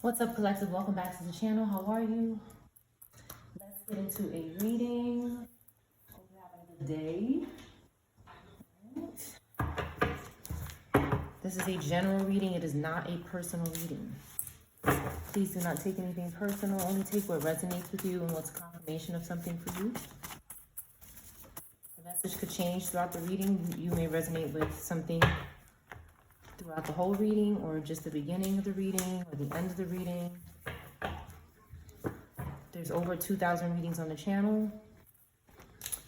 What's up, collective? Welcome back to the channel. How are you? Let's get into a reading. Hope you're having a good day. This is a general reading. It is not a personal reading. Please do not take anything personal. Only take what resonates with you and what's confirmation of something for you. The message could change throughout the reading. You may resonate with something throughout the whole reading, or just the beginning of the reading, or the end of the reading. There's over 2,000 readings on the channel.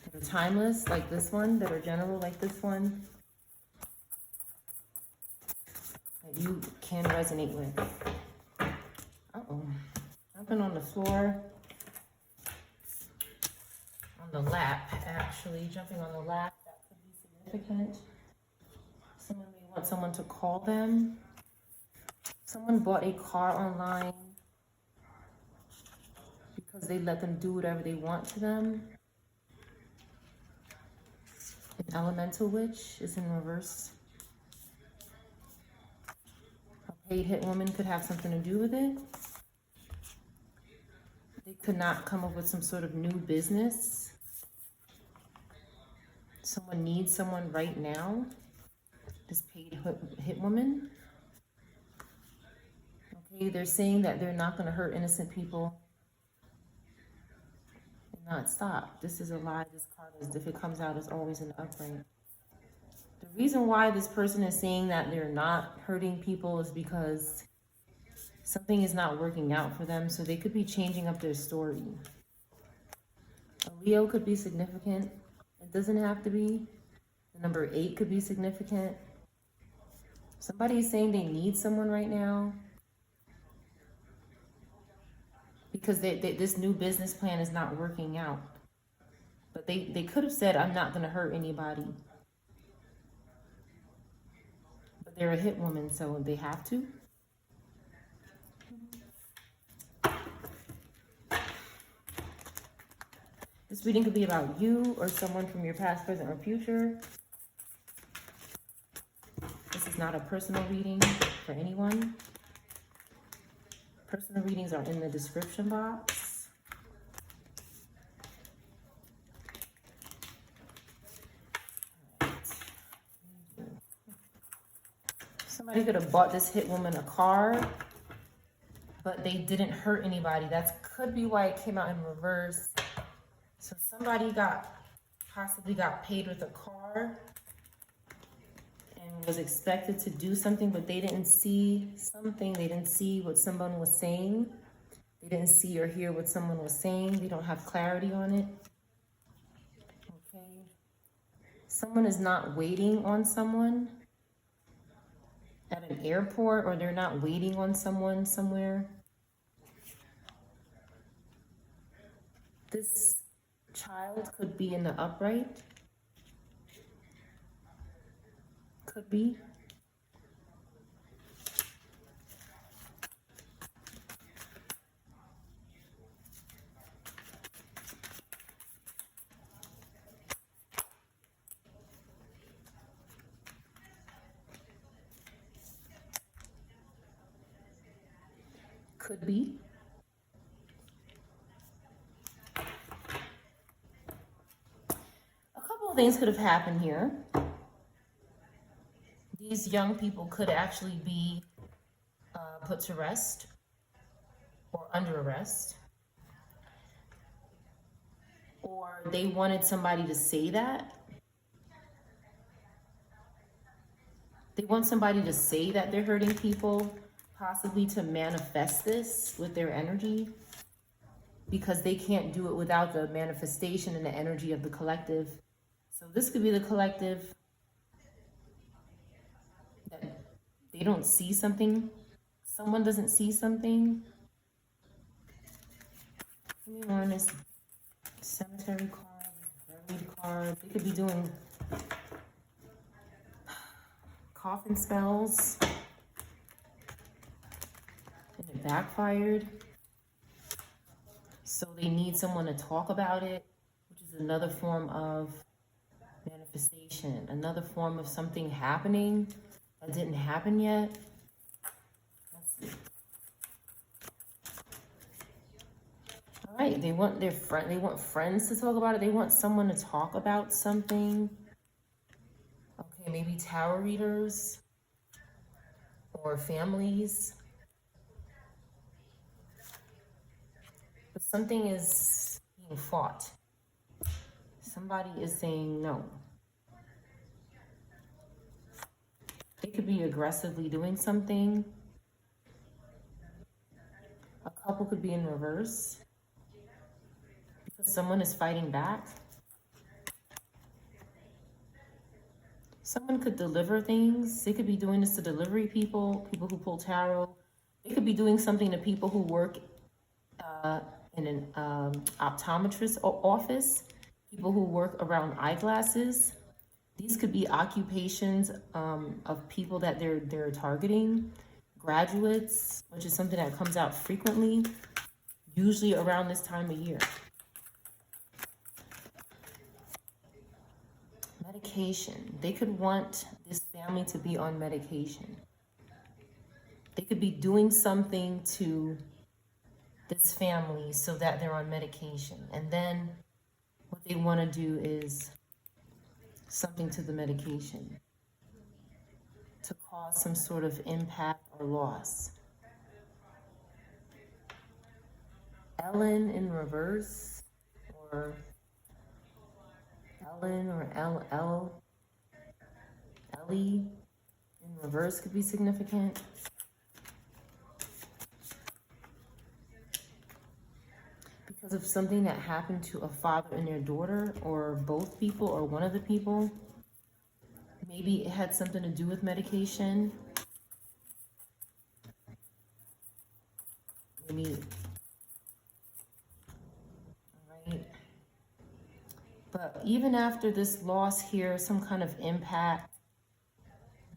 That are timeless, like this one, that are general, like this one, that you can resonate with. Uh-oh. Jumping on the floor. On the lap, actually. Jumping on the lap, that could be significant. Someone may want someone to call them. Someone bought a car online because they let them do whatever they want to them. An elemental witch is in reverse. A paid hit woman could have something to do with it. They could not come up with some sort of new business. Someone needs someone right now. This paid hit woman. Okay, they're saying that they're not going to hurt innocent people and not stop. This is a lie. This card is, if it comes out, is always an upright. The reason why this person is saying that they're not hurting people is because something is not working out for them, so they could be changing up their story. A Leo could be significant. It doesn't have to be. The number 8 could be significant. Somebody is saying they need someone right now because this new business plan is not working out. But they could have said, I'm not going to hurt anybody. But they're a hit woman, so they have to. This reading could be about you or someone from your past, present, or future. This is not a personal reading for anyone. Personal readings are in the description box. Somebody could have bought this hit woman a car, but they didn't hurt anybody. That could be why it came out in reverse. So somebody possibly got paid with a car and was expected to do something, but they didn't see something. They didn't see what someone was saying. They didn't see or hear what someone was saying. They don't have clarity on it. Okay. Someone is not waiting on someone at an airport, or they're not waiting on someone somewhere. This child could be in the upright. Could be. Could be. A couple of things could have happened here. These young people could actually be put to rest or under arrest. Or they wanted somebody to say that. They want somebody to say that they're hurting people, possibly to manifest this with their energy, because they can't do it without the manifestation and the energy of the collective. So this could be the collective that they don't see something. Someone doesn't see something. Give me more on this cemetery card, buried card. They could be doing coffin spells. And it backfired. So they need someone to talk about it, which is another form of manifestation, another form of something happening that didn't happen yet. Let's see. Right, they want their friend, they want friends to talk about it. They want someone to talk about something. Okay, maybe tarot readers or families. But something is being fought. Somebody is saying no. They could be aggressively doing something. A couple could be in reverse because someone is fighting back. Someone could deliver things. They could be doing this to delivery people, people who pull tarot. They could be doing something to people who work in an optometrist office, people who work around eyeglasses. These could be occupations of people that they're targeting. Graduates, which is something that comes out frequently, usually around this time of year. Medication. They could want this family to be on medication. They could be doing something to this family so that they're on medication. And then what they want to do is something to the medication to cause some sort of impact or loss. Ellen in reverse, or Ellen or Ellie in reverse could be significant. Because of something that happened to a father and their daughter, or both people, or one of the people. Maybe it had something to do with medication. Maybe, right? But even after this loss here, some kind of impact,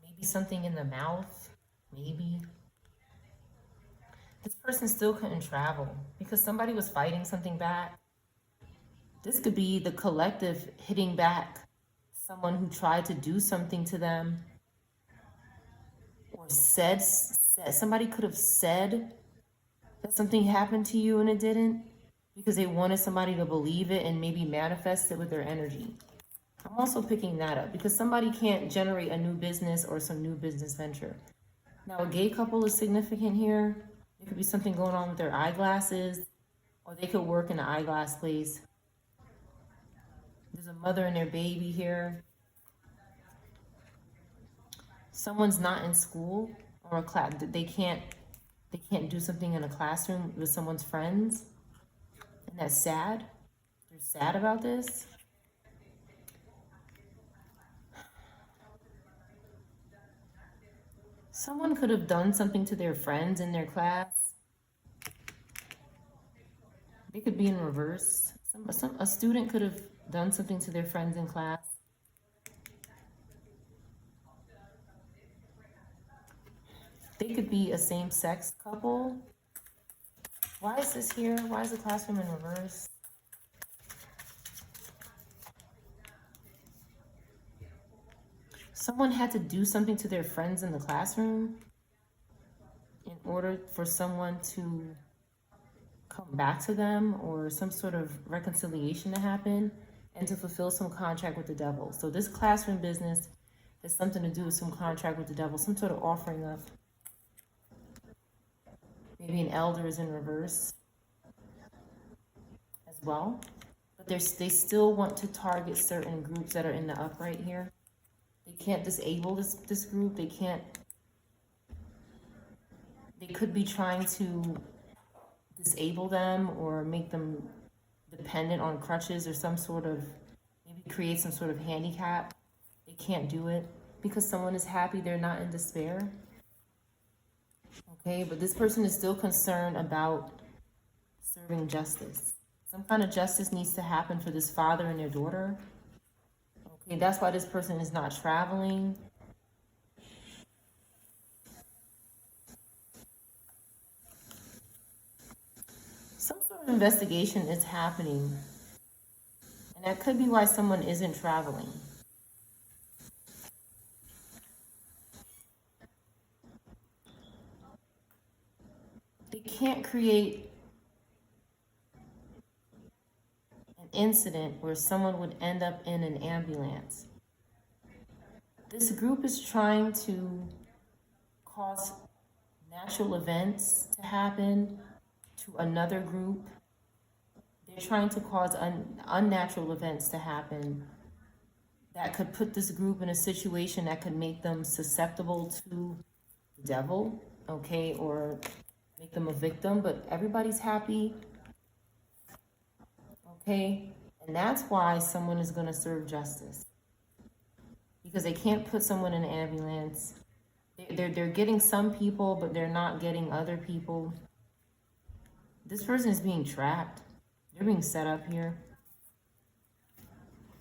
maybe something in the mouth, maybe. This person still couldn't travel because somebody was fighting something back. This could be the collective hitting back someone who tried to do something to them, or said somebody could have said that something happened to you and it didn't, because they wanted somebody to believe it and maybe manifest it with their energy. I'm also picking that up because somebody can't generate a new business or some new business venture. Now, a gay couple is significant here. There could be something going on with their eyeglasses, or they could work in an eyeglass place. There's a mother and their baby here. Someone's not in school or a class. They can't do something in a classroom with someone's friends, and that's sad. They're sad about this. Someone could have done something to their friends in their class. They could be in reverse. A student could have done something to their friends in class. They could be a same-sex couple. Why is this here? Why is the classroom in reverse? Someone had to do something to their friends in the classroom in order for someone to come back to them, or some sort of reconciliation to happen, and to fulfill some contract with the devil. So this classroom business has something to do with some contract with the devil, some sort of offering of, maybe an elder is in reverse as well. But they still want to target certain groups that are in the upright here. They can't disable this group. They could be trying to disable them or make them dependent on crutches or some sort of, maybe create some sort of handicap. They can't do it because someone is happy, they're not in despair. Okay, but this person is still concerned about serving justice. Some kind of justice needs to happen for this father and their daughter. Okay, that's why this person is not traveling. Some sort of investigation is happening, and that could be why someone isn't traveling. They can't create incident where someone would end up in an ambulance. This group is trying to cause natural events to happen to another group. They're trying to cause unnatural events to happen that could put this group in a situation that could make them susceptible to the devil, okay, or make them a victim, but everybody's happy, okay? And that's why someone is going to serve justice. Because they can't put someone in an ambulance. They're getting some people, but they're not getting other people. This person is being trapped. They're being set up here.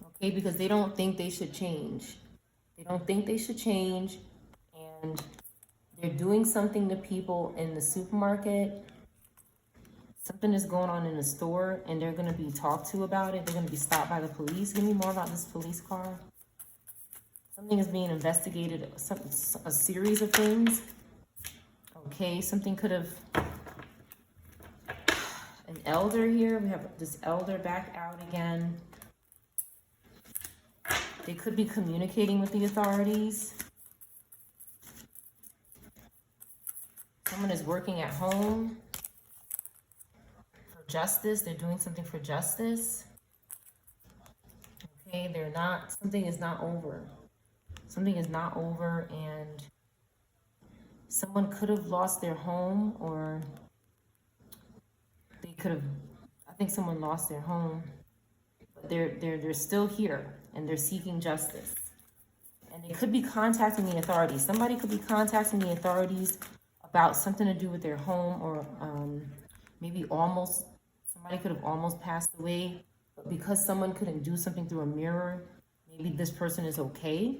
Okay, because they don't think they should change. They don't think they should change, and they're doing something to people in the supermarket. Something is going on in the store, and they're going to be talked to about it. They're going to be stopped by the police. Give me more about this police car. Something is being investigated, a series of things. Okay, something could have, an elder here. We have this elder back out again. They could be communicating with the authorities. Someone is working at home for justice. They're doing something for justice. Okay, something is not over. Something is not over, and someone could have lost their home, or they could have, I think someone lost their home, but they're still here, and they're seeking justice. And they could be contacting the authorities. Somebody could be contacting the authorities about something to do with their home, or maybe somebody could have almost passed away, but because someone couldn't do something through a mirror, maybe this person is okay.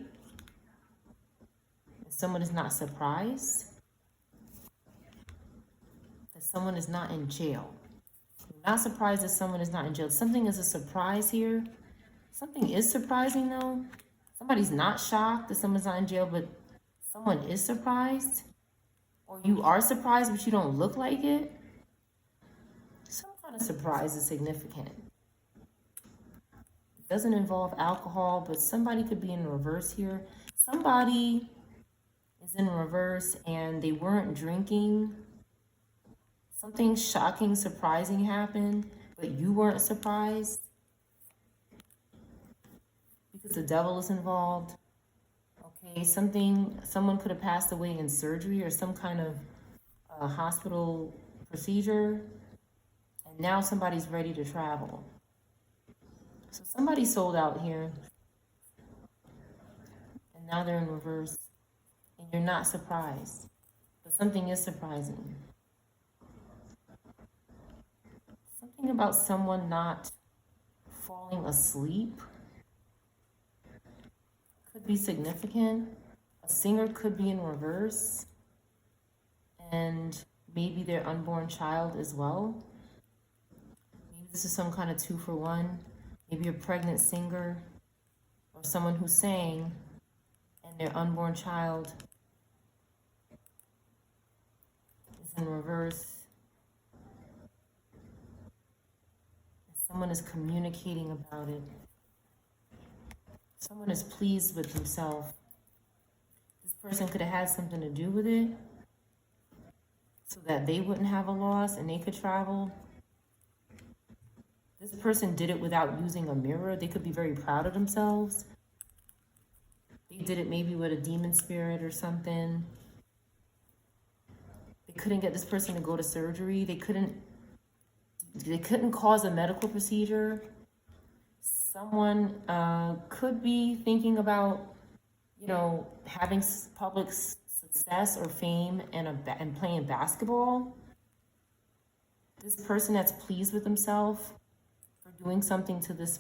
Someone is not surprised that someone is not in jail. You're not surprised that someone is not in jail. Something is a surprise here. Something is surprising though. Somebody's not shocked that someone's not in jail, but someone is surprised. Or you are surprised, but you don't look like it. Some kind of surprise is significant. It doesn't involve alcohol, but somebody could be in reverse here. Somebody is in reverse and they weren't drinking. Something shocking, surprising happened, but you weren't surprised because the devil is involved. Okay, someone could have passed away in surgery or some kind of hospital procedure, and now somebody's ready to travel. So somebody sold out here, and now they're in reverse. And you're not surprised, but something is surprising. Something about someone not falling asleep could be significant. A singer could be in reverse, and maybe their unborn child as well. Maybe this is some kind of 2-for-1. Maybe a pregnant singer or someone who sang and their unborn child is in reverse. And someone is communicating about it. Someone is pleased with himself. This person could have had something to do with it so that they wouldn't have a loss and they could travel. This person did it without using a mirror. They could be very proud of themselves. They did it maybe with a demon spirit or something. They couldn't get this person to go to surgery. They couldn't cause a medical procedure. Someone could be thinking about, having public success or fame and playing basketball. This person that's pleased with himself for doing something to this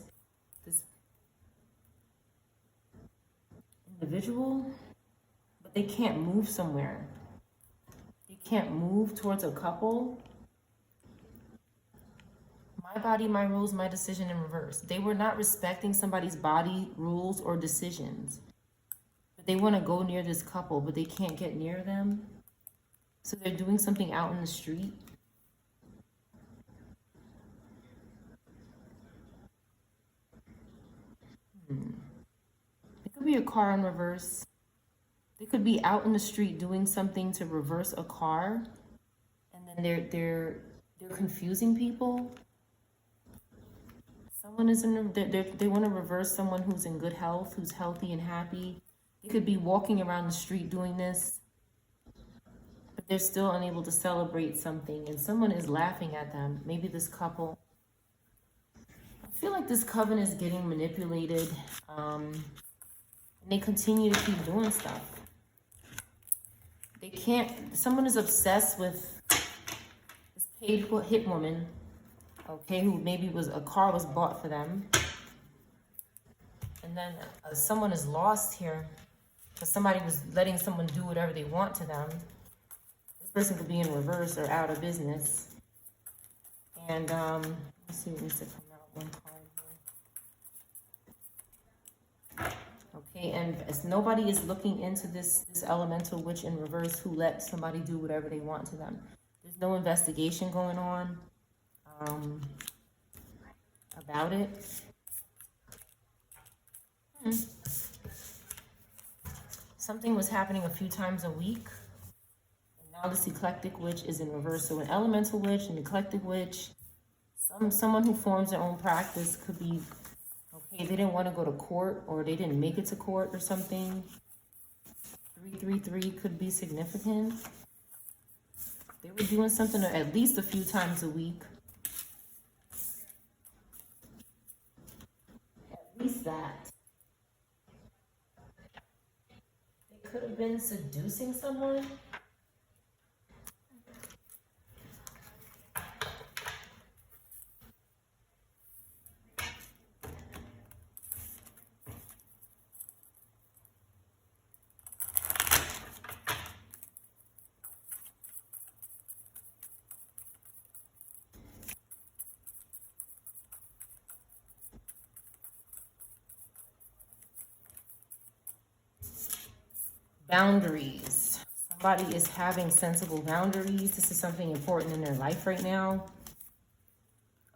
individual, but they can't move somewhere. They can't move towards a couple. My body, my rules, my decision in reverse. They were not respecting somebody's body, rules, or decisions. But they want to go near this couple, but they can't get near them. So they're doing something out in the street. Could be a car in reverse. They could be out in the street doing something to reverse a car, and then they're confusing people. Someone is they want to reverse someone who's in good health, who's healthy and happy. They could be walking around the street doing this, but they're still unable to celebrate something, and someone is laughing at them. Maybe this couple. I feel like this coven is getting manipulated, and they continue to keep doing stuff. They can't, someone is obsessed with this paid hit woman, okay, who maybe a car was bought for them. And then someone is lost here because somebody was letting someone do whatever they want to them. This person could be in reverse or out of business. And let's see what needs to come out. One card here. Okay, and as nobody is looking into this elemental witch in reverse who let somebody do whatever they want to them. There's no investigation going on about it. Something was happening a few times a week, and now this eclectic witch is in reverse. So an elemental witch, an eclectic witch, someone who forms their own practice could be, okay, they didn't want to go to court or they didn't make it to court or something. 333 could be significant. They were doing something at least a few times a week. At least that. They could have been seducing someone. Boundaries. Somebody is having sensible boundaries. This is something important in their life right now.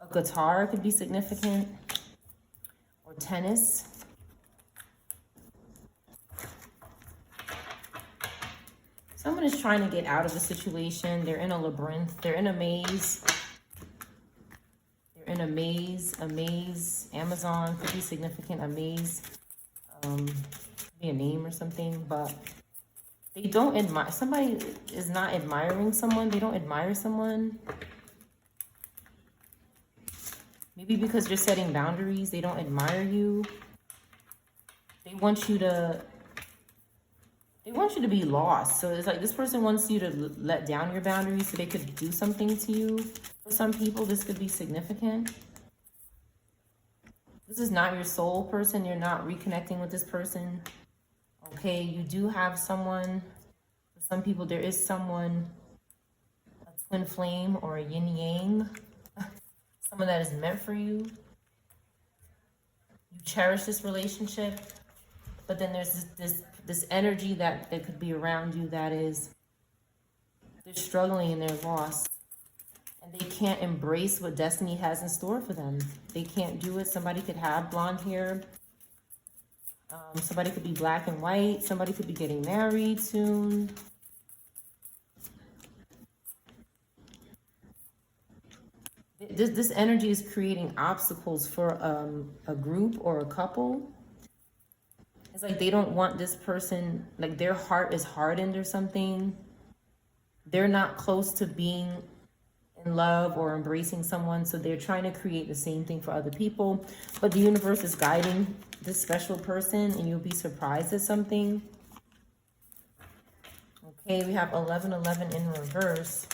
A guitar could be significant. Or tennis. Someone is trying to get out of a situation. They're in a labyrinth. They're in a maze. They're in a maze. A maze. Amazon could be significant. A maze. Could be a name or something, but they don't admire, somebody is not admiring someone. They don't admire someone. Maybe because you're setting boundaries, they don't admire you. They want you to be lost. So it's like this person wants you to let down your boundaries so they could do something to you. For some people, this could be significant. This is not your soul person. You're not reconnecting with this person. Okay, you do have someone, for some people there is someone, a twin flame or a yin yang, someone that is meant for you. You cherish this relationship, but then there's this energy that could be around you that is, they're struggling and they're lost. And they can't embrace what destiny has in store for them. They can't do it. Somebody could have blonde hair. Somebody could be black and white. Somebody could be getting married soon. This energy is creating obstacles for a group or a couple. It's like they don't want this person, like their heart is hardened or something. They're not close to being in love or embracing someone, so they're trying to create the same thing for other people. But the universe is guiding this special person, and you'll be surprised at something. Okay, we have 1111 in reverse.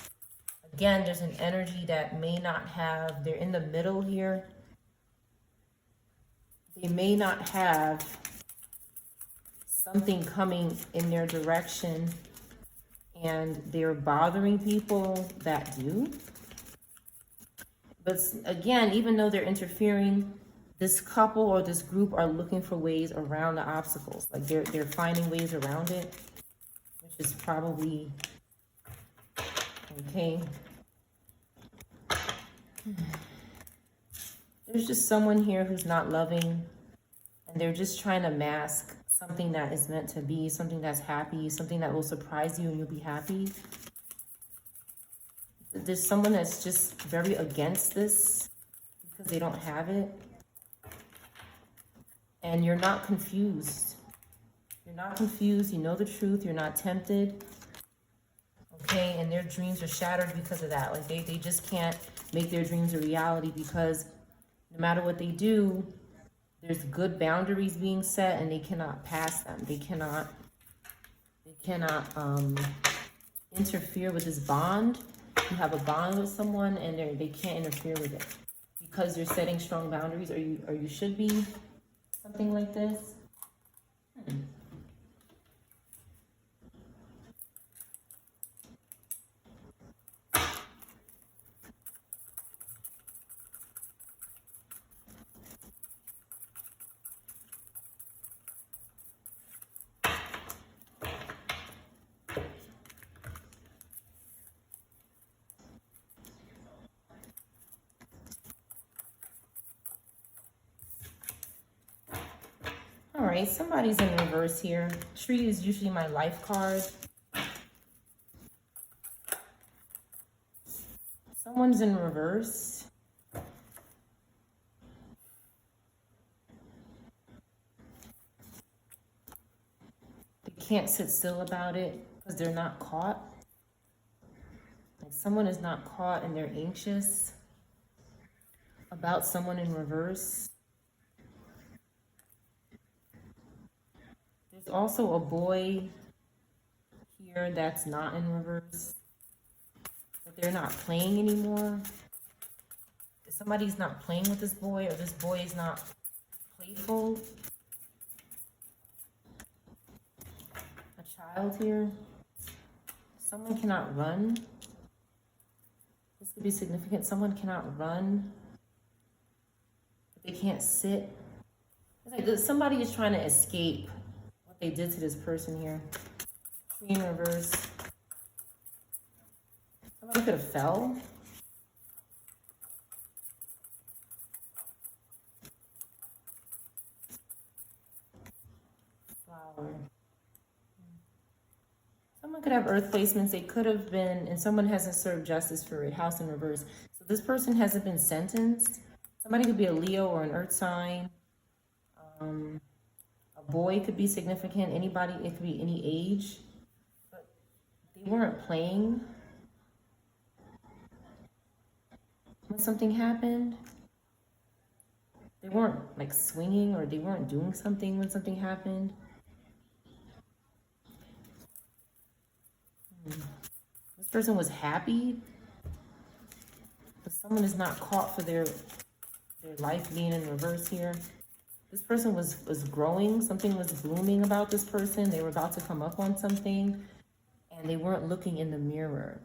Again, there's an energy that may not have, they're in the middle here. They may not have something coming in their direction, and they're bothering people that do. But again, even though they're interfering, this couple or this group are looking for ways around the obstacles. Like they're finding ways around it, which is probably okay. There's just someone here who's not loving, and they're just trying to mask something that is meant to be, something that's happy, something that will surprise you and you'll be happy. There's someone that's just very against this because they don't have it. And you're not confused. You're not confused. You know the truth. You're not tempted. Okay, and their dreams are shattered because of that. Like they just can't make their dreams a reality because no matter what they do, there's good boundaries being set and they cannot pass them. They cannot interfere with this bond. You have a bond with someone and they can't interfere with it because you're setting strong boundaries, or you should be, something like this. All right, somebody's in reverse here. Tree is usually my life card. Someone's in reverse. They can't sit still about it because they're not caught. Like someone is not caught and they're anxious about someone in reverse. There's also a boy here that's not in reverse, but they're not playing anymore. Somebody's not playing with this boy, or this boy is not playful. A child here. Someone cannot run. This could be significant. Someone cannot run. They can't sit. It's like somebody is trying to escape what they did to this person here. Tree in reverse. Somebody could have fell. Flower. Someone could have earth placements. They could have been, and someone hasn't served justice for it. House in reverse. So this person hasn't been sentenced. Somebody could be a Leo or an earth sign. A boy could be significant. Anybody, it could be any age. But they weren't playing when something happened. They weren't like swinging, or they weren't doing something when something happened. This person was happy, but someone is not caught for their life being in reverse here. This person was growing. Something was blooming about this person. They were about to come up on something, and they weren't looking in the mirror.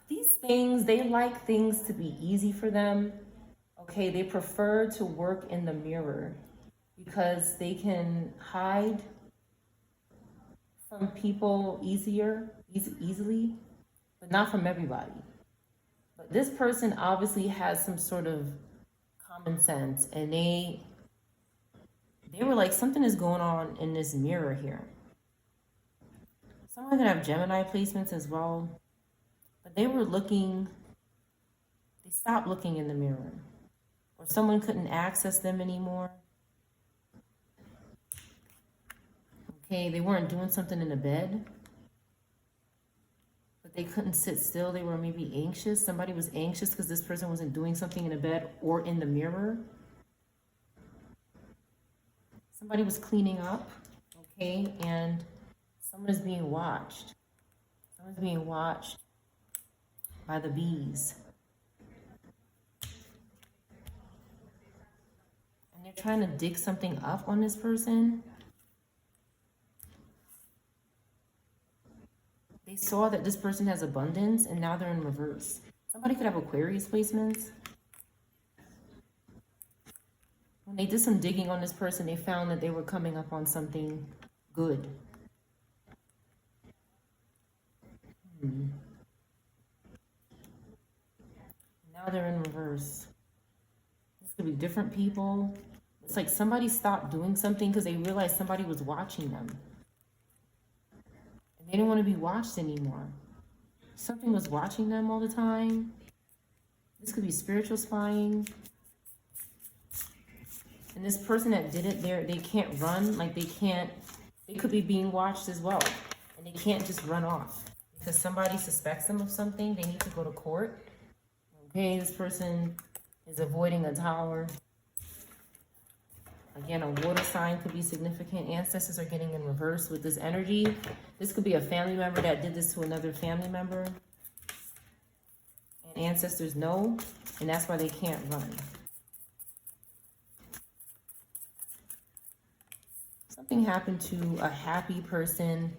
These things, they like things to be easy for them. Okay, they prefer to work in the mirror because they can hide from people easily, but not from everybody. But this person obviously has some sort of common sense, and they were like, something is going on in this mirror here. Someone could have Gemini placements as well, but they stopped looking in the mirror, or someone couldn't access them anymore. Okay, they weren't doing something in the bed, but they couldn't sit still. They were maybe anxious. Somebody was anxious because this person wasn't doing something in the bed or in the mirror. Somebody was cleaning up, okay, and someone is being watched. Someone's being watched by the bees. And they're trying to dig something up on this person. They saw that this person has abundance, and now they're in reverse. Somebody could have Aquarius placements. When they did some digging on this person, they found that they were coming up on something good. Now they're in reverse. This could be different people. It's like somebody stopped doing something because they realized somebody was watching them. And they didn't want to be watched anymore. Something was watching them all the time. This could be spiritual spying. And this person that did it, they can't run. Like they could be being watched as well. And they can't just run off. Because somebody suspects them of something, they need to go to court. Okay, this person is avoiding a tower. Again, a water sign could be significant. Ancestors are getting in reverse with this energy. This could be a family member that did this to another family member. And ancestors know, and that's why they can't run. Something happened to a happy person,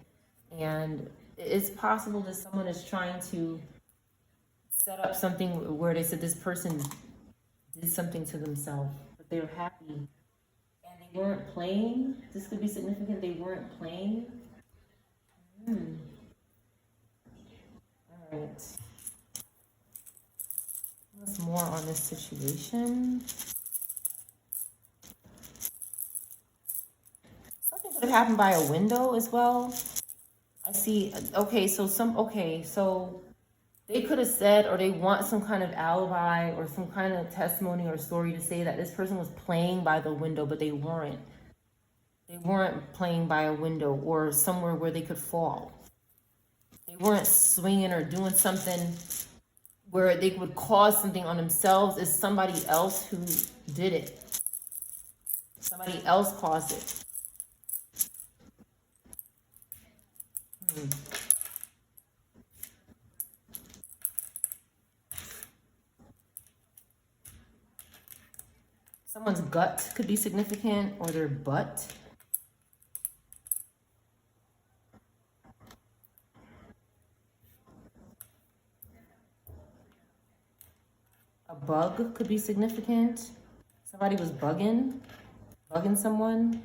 and it's possible that someone is trying to set up something where they said this person did something to themselves, but they're happy. They weren't playing. This could be significant. They weren't playing. All right. What's more on this situation? Something could have happened by a window as well. I see. Okay, so they could have said, or they want some kind of alibi or some kind of testimony or story to say that this person was playing by the window, but they weren't. They weren't playing by a window or somewhere where they could fall. They weren't swinging or doing something where they would cause something on themselves. It's somebody else who did it. Somebody else caused it. Someone's gut could be significant, or their butt. A bug could be significant. Somebody was bugging someone.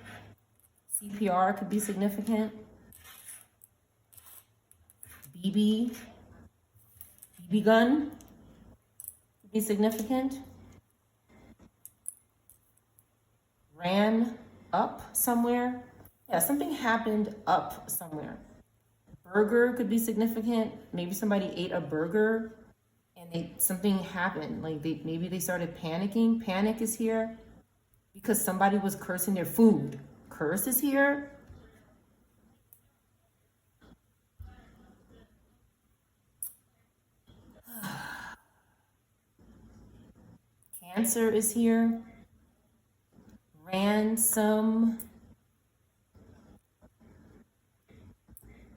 CPR could be significant. BB gun could be significant. Ran up somewhere. Yeah, something happened up somewhere. Burger could be significant. Maybe somebody ate a burger and something happened. Like maybe they started panicking. Panic is here because somebody was cursing their food. Curse is here. Cancer is here. Ransom.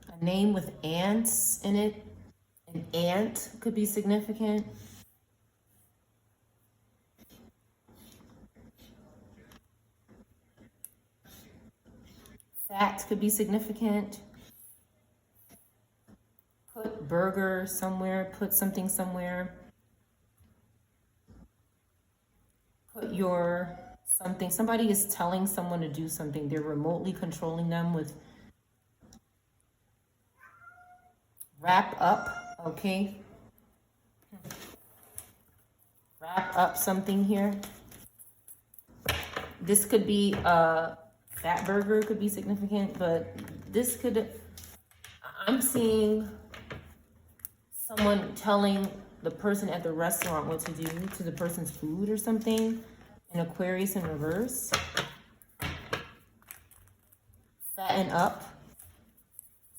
A name with ants in it. An ant could be significant. Fat could be significant. Put burger somewhere. Put something somewhere. Put your something. Somebody is telling someone to do something. They're remotely controlling them with wrap up. Okay. Wrap up something here. This could be a fat burger, could be significant, but this could, I'm seeing someone telling the person at the restaurant what to do to the person's food or something. An Aquarius in reverse. Fatten up.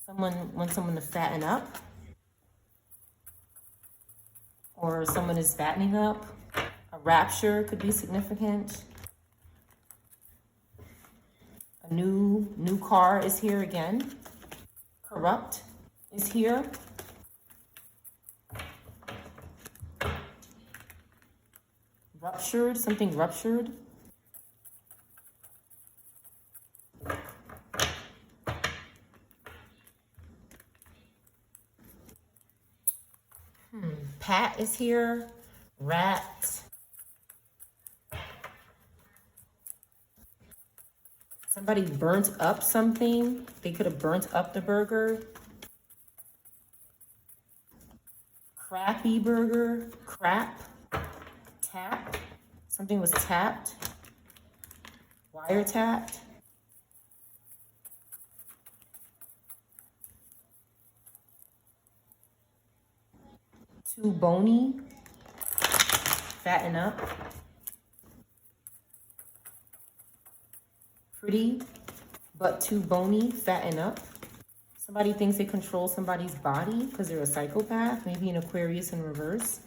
Someone wants someone to fatten up. Or someone is fattening up. A rapture could be significant. A new car is here again. Corrupt is here. Ruptured, something ruptured. Pat is here. Rat. Somebody burnt up something. They could have burnt up the burger. Crappy burger. Crap. Tap. Something was tapped, wiretapped. Too bony, fatten up. Pretty, but too bony, fatten up. Somebody thinks they control somebody's body because they're a psychopath, maybe an Aquarius in reverse.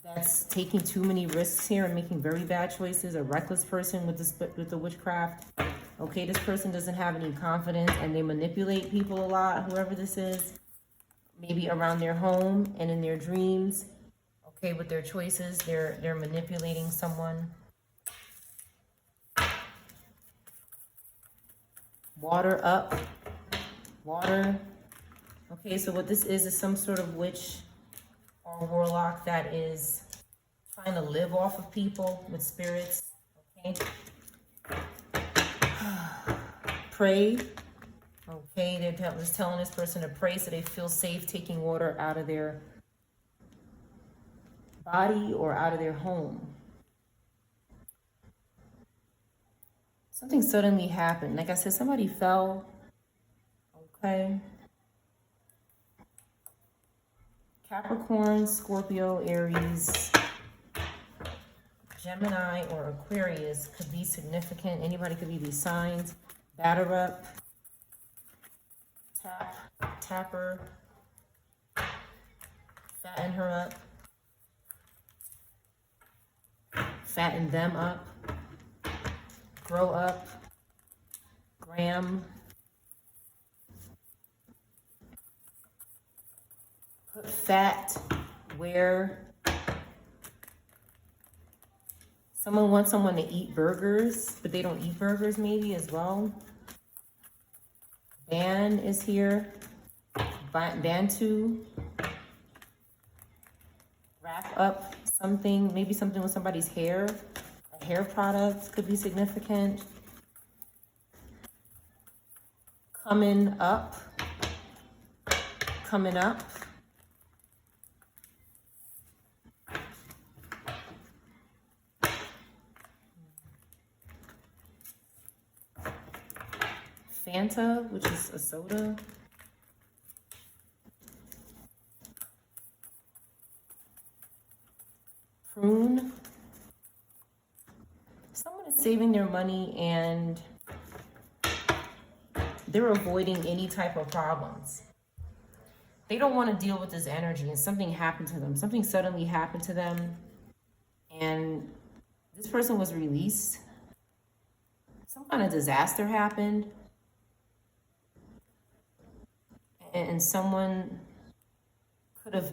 That's taking too many risks here and making very bad choices. A reckless person with the witchcraft. Okay, this person doesn't have any confidence and they manipulate people a lot, whoever this is. Maybe around their home and in their dreams. Okay, with their choices, they're manipulating someone. Water up, water. Okay, so what this is some sort of witch or warlock that is trying to live off of people with spirits. Okay. Pray. Okay, they're just telling this person to pray so they feel safe taking water out of their body or out of their home. Something suddenly happened. Like I said, somebody fell. Okay. Capricorn, Scorpio, Aries, Gemini, or Aquarius could be significant. Anybody could be these signs. Batter up. Tapper. Fatten her up. Fatten them up. Grow up. Graham. Put fat where. Someone wants someone to eat burgers, but they don't eat burgers maybe as well. Ban is here. Bantu. Wrap up something, maybe something with somebody's hair. A hair product could be significant. Coming up. Coming up. Fanta, which is a soda. Prune. Someone is saving their money and they're avoiding any type of problems. They don't want to deal with this energy and something happened to them. Something suddenly happened to them and this person was released. Some kind of disaster happened. And someone could have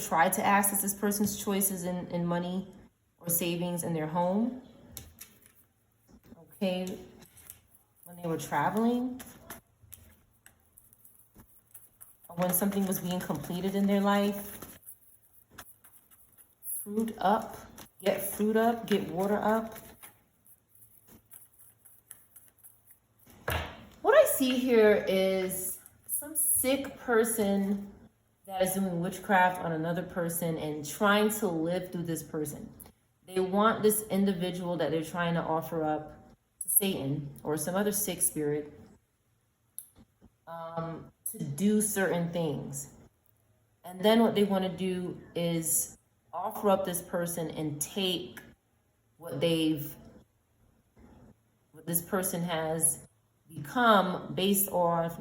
tried to access this person's choices in money or savings in their home. Okay, when they were traveling, or when something was being completed in their life. Fruit up, get water up. What I see here is some sick person that is doing witchcraft on another person and trying to live through this person. They want this individual that they're trying to offer up to Satan or some other sick spirit to do certain things. And then what they want to do is offer up this person and take what this person has become based on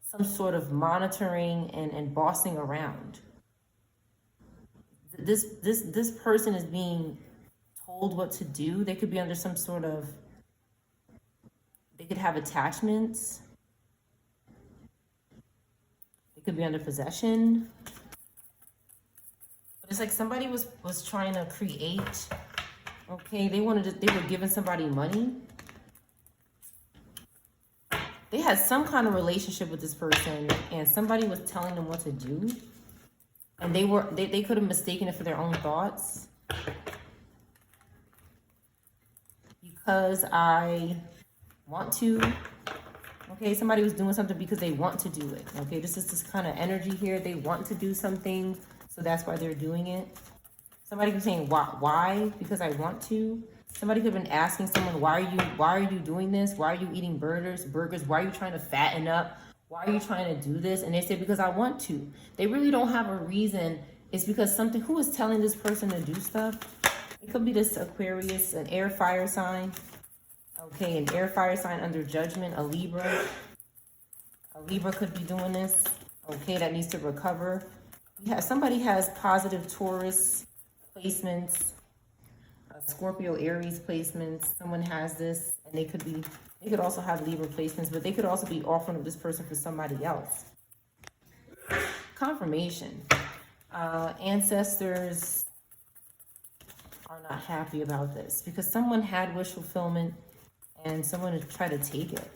some sort of monitoring and bossing around. This person is being told what to do. They could be under some sort of, they could have attachments. They could be under possession. But it's like somebody was trying to create, okay, they were giving somebody money. They had some kind of relationship with this person and somebody was telling them what to do. And they could have mistaken it for their own thoughts. Because I want to. Okay, somebody was doing something because they want to do it. Okay, this is this kind of energy here. They want to do something, so that's why they're doing it. Somebody could be saying, why? Because I want to. Somebody could have been asking someone, why are you doing this? Why are you eating burgers? Why are you trying to fatten up? Why are you trying to do this? And they say, because I want to. They really don't have a reason. It's because something, who is telling this person to do stuff? It could be this Aquarius, an air fire sign. Okay, an air fire sign under judgment, a Libra. A Libra could be doing this. Okay, that needs to recover. Somebody has positive Taurus placements, Scorpio, Aries placements. Someone has this, and they could also have Libra placements, but they could also be offering up this person for somebody else. Confirmation. Ancestors are not happy about this because someone had wish fulfillment and someone has tried to take it.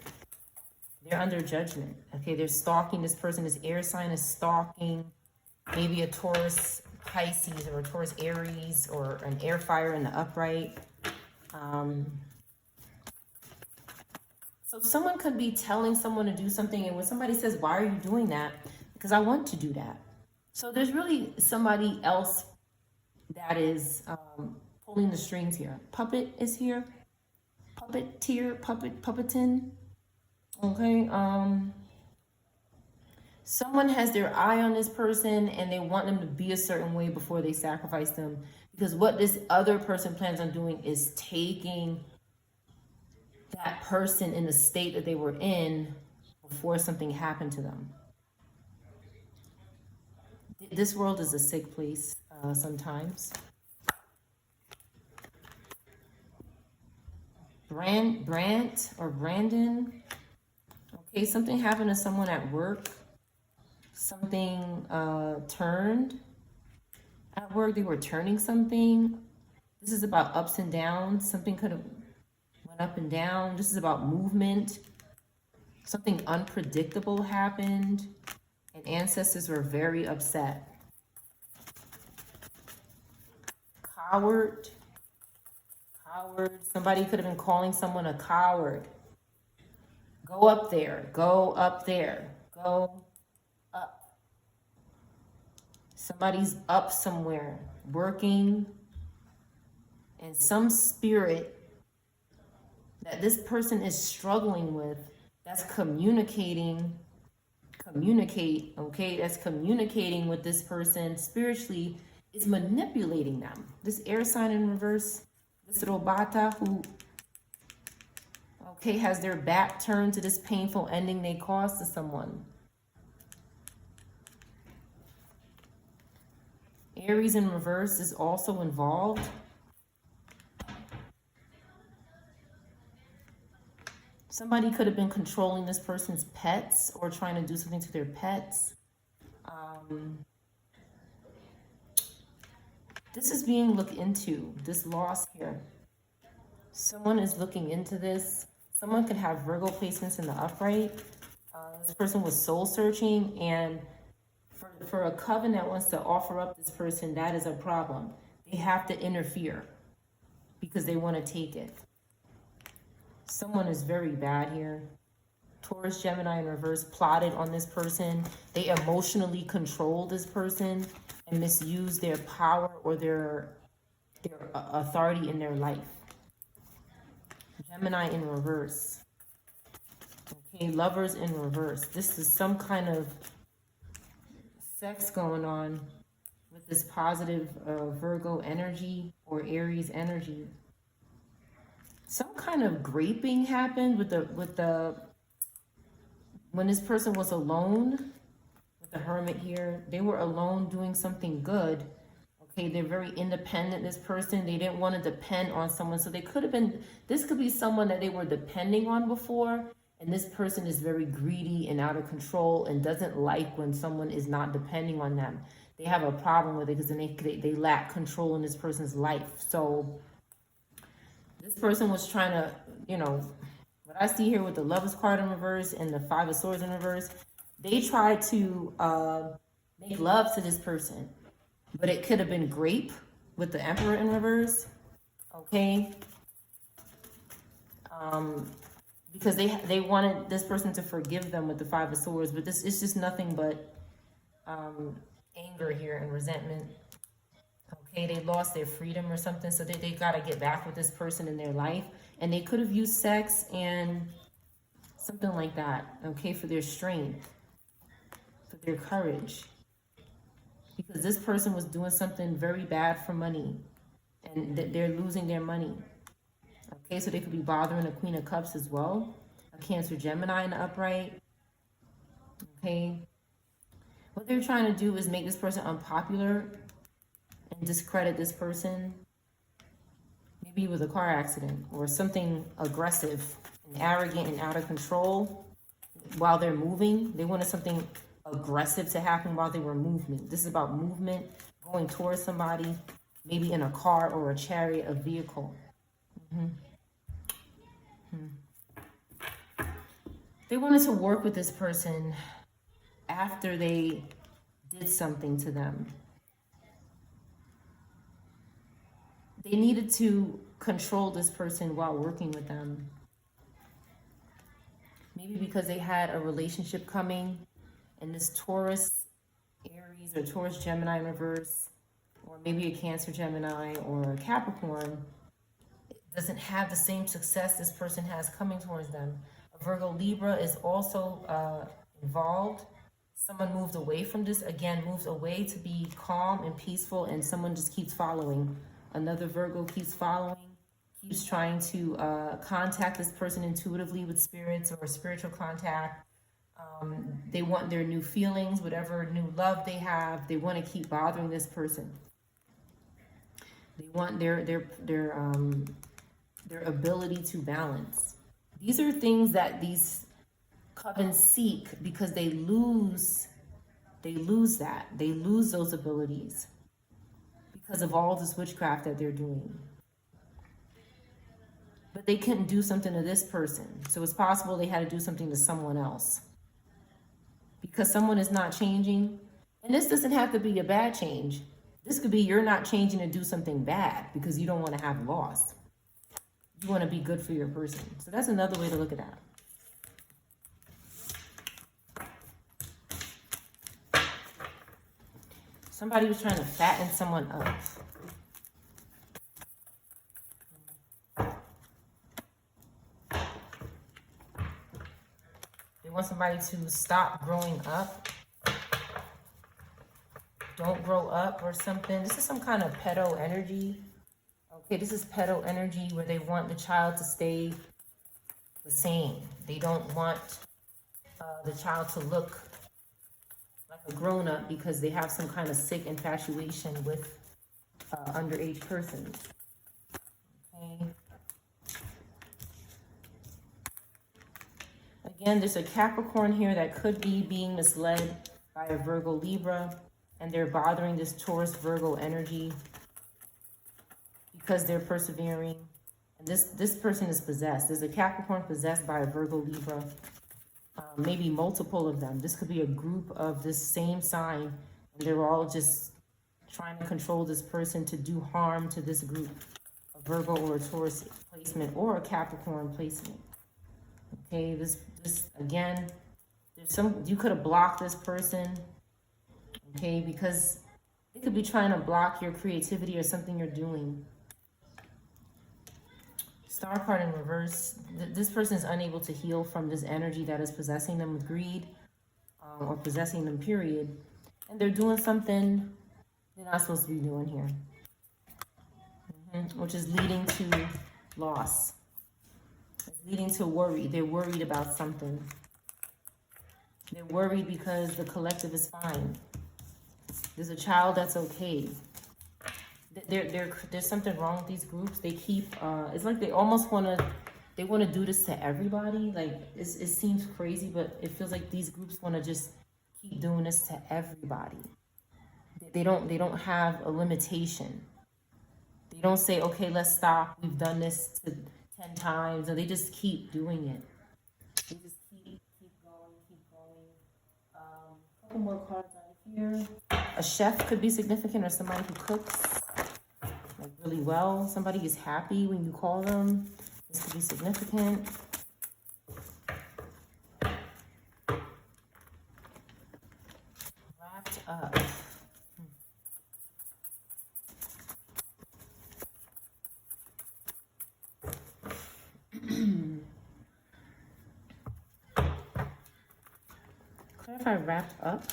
They're under judgment. Okay, they're stalking this person. This air sign is stalking maybe a Taurus Pisces or a Taurus Aries or an air fire in the upright. So someone could be telling someone to do something, and when somebody says, why are you doing that? Because I want to do that. So there's really somebody else that is pulling the strings here. Puppet is here. Puppeteer, puppetin. Okay, someone has their eye on this person and they want them to be a certain way before they sacrifice them, because what this other person plans on doing is taking that person in the state that they were in before something happened to them. This world is a sick place sometimes. Brandon. Okay, something happened to someone at work. Something turned at work. They were turning something. This is about ups and downs. Something could have went up and down. This is about movement. Something unpredictable happened, and ancestors were very upset. Coward. Somebody could have been calling someone a coward. Go up there. Go up. Somebody's up somewhere, working, and some spirit that this person is struggling with, that's that's communicating with this person spiritually, is manipulating them. This air sign in reverse, this little bata who, has their back turned to this painful ending they caused to someone. Aries in reverse is also involved. Somebody could have been controlling this person's pets or trying to do something to their pets. This is being looked into, this loss here. Someone is looking into this. Someone could have Virgo placements in the upright. This person was soul searching, and for a coven that wants to offer up this person, that is a problem. They have to interfere because they want to take it. Someone is very bad here. Taurus, Gemini in reverse plotted on this person. They emotionally control this person and misuse their power or their authority in their life. Gemini in reverse. Okay, lovers in reverse. This is some kind of sex going on with this positive Virgo energy or Aries energy. Some kind of graping happened with the when this person was alone with the Hermit here. They were alone doing something good. Okay, they're very independent, this person. They didn't want to depend on someone. So they could have been, this could be someone that they were depending on before. And this person is very greedy and out of control and doesn't like when someone is not depending on them. They have a problem with it because then they lack control in this person's life. So this person was trying to, what I see here with the Lovers card in reverse and the Five of Swords in reverse, they tried to make love to this person. But it could have been grape with the Emperor in reverse, okay? Because they wanted this person to forgive them with the Five of Swords, but this is just nothing but anger here and resentment, Okay, they lost their freedom or something, so they got to get back with this person in their life. And they could have used sex and something like that, okay, for their strength, for their courage. Because this person was doing something very bad for money, and they're losing their money. Okay, so they could be bothering the Queen of Cups as well. A Cancer, Gemini in the upright. Okay. What they're trying to do is make this person unpopular and discredit this person. Maybe with a car accident or something aggressive and arrogant and out of control while they're moving. They wanted something aggressive to happen while they were moving. This is about movement, going towards somebody, maybe in a car or a chariot, a vehicle. They wanted to work with this person after they did something to them. They needed to control this person while working with them. Maybe because they had a relationship coming, and this Taurus, Aries, or Taurus, Gemini in reverse, or maybe a Cancer, Gemini, or a Capricorn, doesn't have the same success this person has coming towards them. A Virgo, Libra is also involved. Someone moved away from this, again, moves away to be calm and peaceful, and someone just keeps following. Another Virgo keeps following, keeps trying to contact this person intuitively with spirits or spiritual contact. They want their new feelings, whatever new love they have. They want to keep bothering this person. They want their ability to balance. These are things that these covens seek because they lose that. They lose those abilities because of all this witchcraft that they're doing. But they couldn't do something to this person. So it's possible they had to do something to someone else. Because someone is not changing. And this doesn't have to be a bad change. This could be you're not changing to do something bad because you don't want to have loss. You want to be good for your person. So that's another way to look at that. Somebody was trying to fatten someone up. They want somebody to stop growing up. Don't grow up or something. This is some kind of pedo energy. Okay, this is pedo energy where they want the child to stay the same. They don't want the child to look like a grown-up because they have some kind of sick infatuation with underage persons. Okay. Again, there's a Capricorn here that could be being misled by a Virgo, Libra, and they're bothering this Taurus, Virgo energy because they're persevering. And this person is possessed. There's a Capricorn possessed by a Virgo, Libra. Maybe multiple of them. This could be a group of this same sign, and they're all just trying to control this person to do harm to this group. A Virgo or a Taurus placement or a Capricorn placement. Okay, this again, there's you could have blocked this person. Okay, because they could be trying to block your creativity or something you're doing. Star card in reverse. This person is unable to heal from this energy that is possessing them with greed or possessing them, period. And they're doing something they're not supposed to be doing here. Which is leading to loss. It's leading to worry. They're worried about something. They're worried because the collective is fine. There's a child that's okay. There's something wrong with these groups. They keep, it's like they almost want to do this to everybody. Like, it seems crazy, but it feels like these groups want to just keep doing this to everybody. They don't have a limitation. They don't say, okay, let's stop. We've done this 10 times. And they just keep doing it. They just keep going. A couple more cards out here. A chef could be significant, or somebody who cooks like really well. Somebody is happy when you call them. This could be significant. Wrapped up. What if I wrapped up?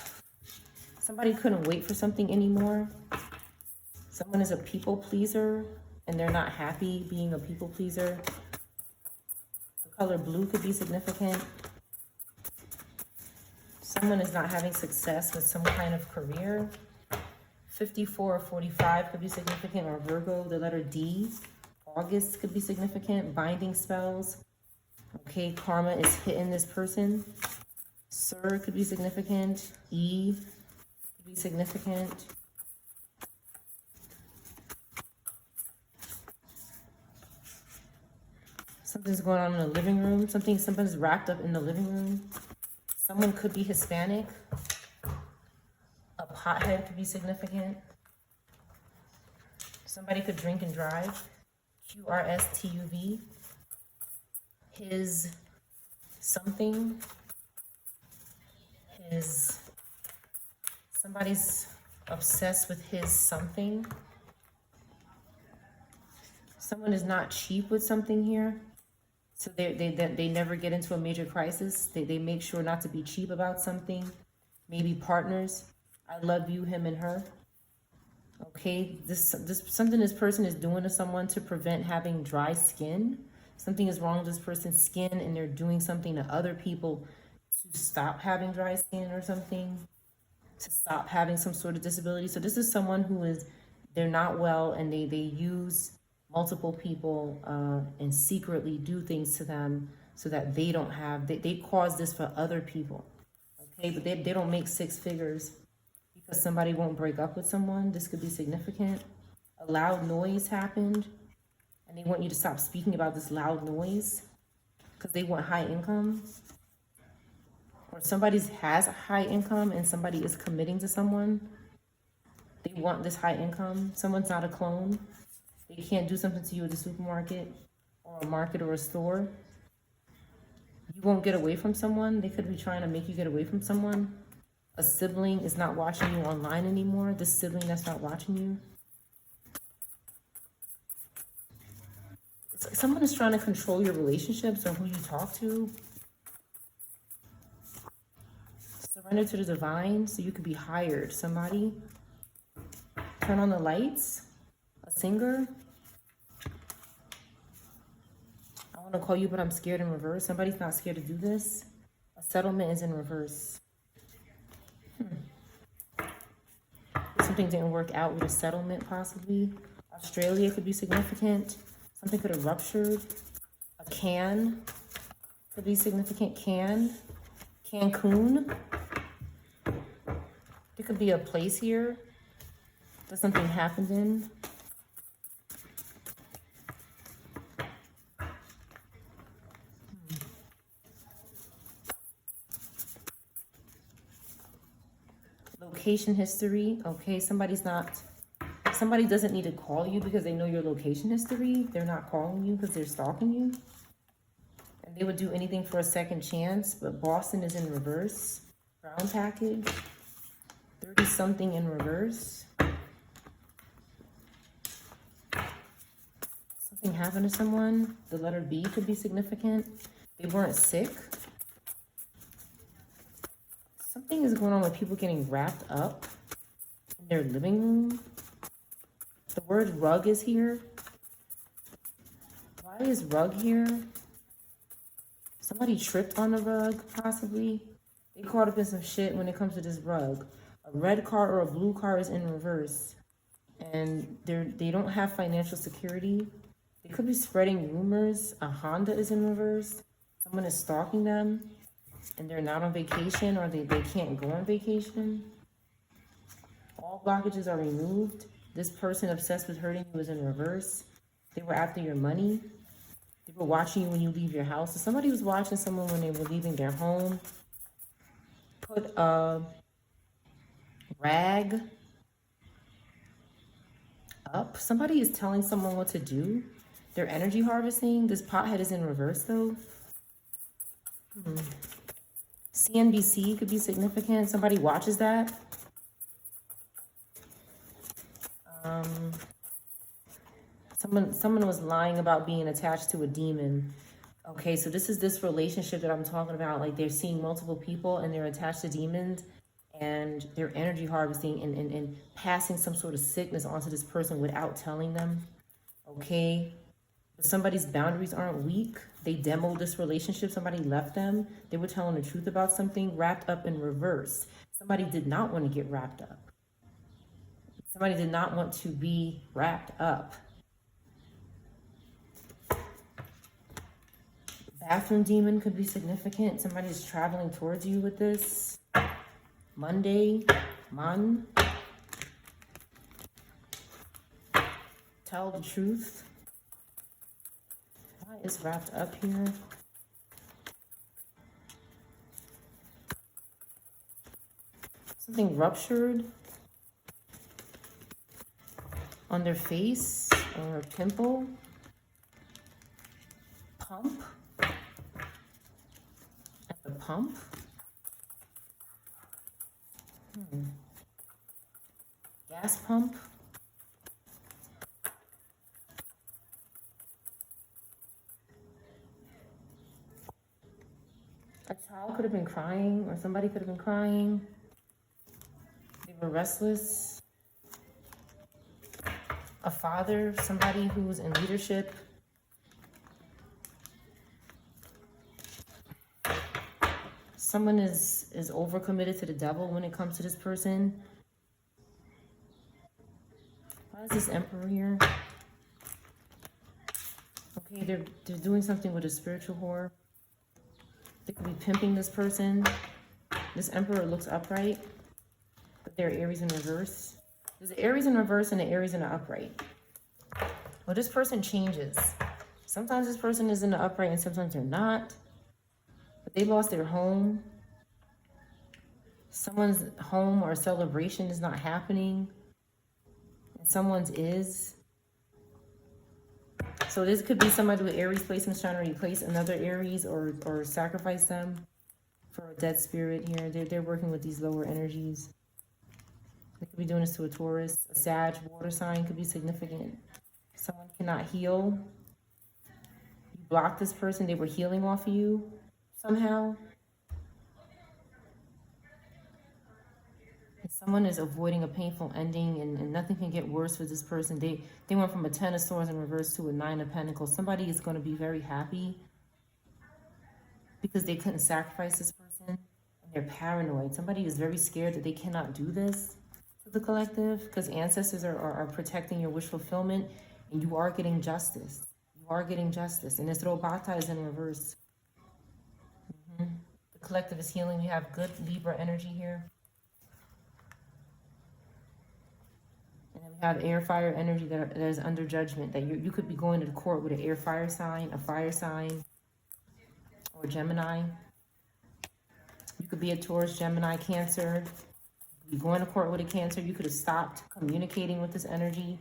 Somebody couldn't wait for something anymore. Someone is a people pleaser and they're not happy being a people pleaser. The color blue could be significant. Someone is not having success with some kind of career. 54 or 45 could be significant, or Virgo, the letter D. August could be significant. Binding spells. Okay, karma is hitting this person. Sir could be significant. E could be significant. Something's going on in the living room. Something's wrapped up in the living room. Someone could be Hispanic. A pothead could be significant. Somebody could drink and drive. QRSTUV. His something. Somebody's obsessed with his something. Someone is not cheap with something here. So they never get into a major crisis. They make sure not to be cheap about something. Maybe partners. I love you, him and her. Okay, something this person is doing to someone to prevent having dry skin. Something is wrong with this person's skin and they're doing something to other people to stop having dry skin or something, to stop having some sort of disability. So this is someone who is, they're not well and they use multiple people and secretly do things to them so that they don't have, they cause this for other people. Okay, but they don't make six figures because somebody won't break up with someone. This could be significant. A loud noise happened and they want you to stop speaking about this loud noise because they want high income. Or somebody has a high income and somebody is committing to someone. They want this high income. Someone's not a clone. They can't do something to you at the supermarket or a market or a store. You won't get away from someone. They could be trying to make you get away from someone. A sibling is not watching you online anymore. The sibling that's not watching you. Someone is trying to control your relationships or who you talk to. Surrender to the divine so you could be hired. Somebody. Turn on the lights. A singer. I want to call you, but I'm scared in reverse. Somebody's not scared to do this. A settlement is in reverse. Something didn't work out with a settlement, possibly. Australia could be significant. Something could have ruptured. A can could be significant. Cancun. There could be a place here that something happened in. Location history. Okay, somebody doesn't need to call you because they know your location history. They're not calling you because they're stalking you. And they would do anything for a second chance, but Boston is in reverse. Brown package. 30-something in reverse. Something happened to someone. The letter B could be significant. They weren't sick. Something is going on with people getting wrapped up in their living room. The word rug is here. Why is rug here? Somebody tripped on the rug, possibly. They caught up in some shit when it comes to this rug. A red car or a blue car is in reverse. And they don't have financial security. They could be spreading rumors. A Honda is in reverse. Someone is stalking them. And they're not on vacation or they can't go on vacation. All blockages are removed. This person obsessed with hurting you is in reverse. They were after your money. They were watching you when you leave your house. So somebody was watching someone when they were leaving their home. Put a rag up. Somebody is telling someone what to do. They're energy harvesting. This pothead is in reverse though. CNBC could be significant. Somebody watches that. Someone was lying about being attached to a demon. Okay, so this is this relationship that I'm talking about. Like they're seeing multiple people and they're attached to demons and they're energy harvesting and passing some sort of sickness onto this person without telling them. Okay, but somebody's boundaries aren't weak. They demoed this relationship. Somebody left them. They were telling the truth about something wrapped up in reverse. Somebody did not want to get wrapped up. Somebody did not want to be wrapped up. Bathroom demon could be significant. Somebody's traveling towards you with this. Monday, man. Tell the truth. Why is wrapped up here? Something ruptured on their face or a pimple. Pump. At the pump. Gas pump. A child could have been crying, or somebody could have been crying. They were restless. A father, somebody who was in leadership. Someone is overcommitted to the devil when it comes to this person. Why is this emperor here? Okay, they're doing something with a spiritual whore. They could be pimping this person. This emperor looks upright, but they're Aries in reverse. There's an Aries in reverse and an Aries in the upright. Well, this person changes. Sometimes this person is in the upright and sometimes they're not. But they lost their home. Someone's home or celebration is not happening. And someone's is. So this could be somebody with Aries placements trying to replace another Aries or sacrifice them for a dead spirit here. They're working with these lower energies. They could be doing this to a Taurus. A Sag water sign could be significant. Someone cannot heal. You blocked this person. They were healing off of you somehow. Someone is avoiding a painful ending and nothing can get worse for this person. They went from a 10 of swords in reverse to a 9 of pentacles. Somebody is going to be very happy because they couldn't sacrifice this person and they're paranoid. Somebody is very scared that they cannot do this to the collective because ancestors are protecting your wish fulfillment and you are getting justice. You are getting justice. And this Robata is in reverse. The collective is healing. We have good Libra energy here. And then we have air fire energy that is under judgment, that you could be going to the court with an air fire sign, a fire sign, or Gemini. You could be a Taurus, Gemini, Cancer. You could be going to court with a Cancer. You could have stopped communicating with this energy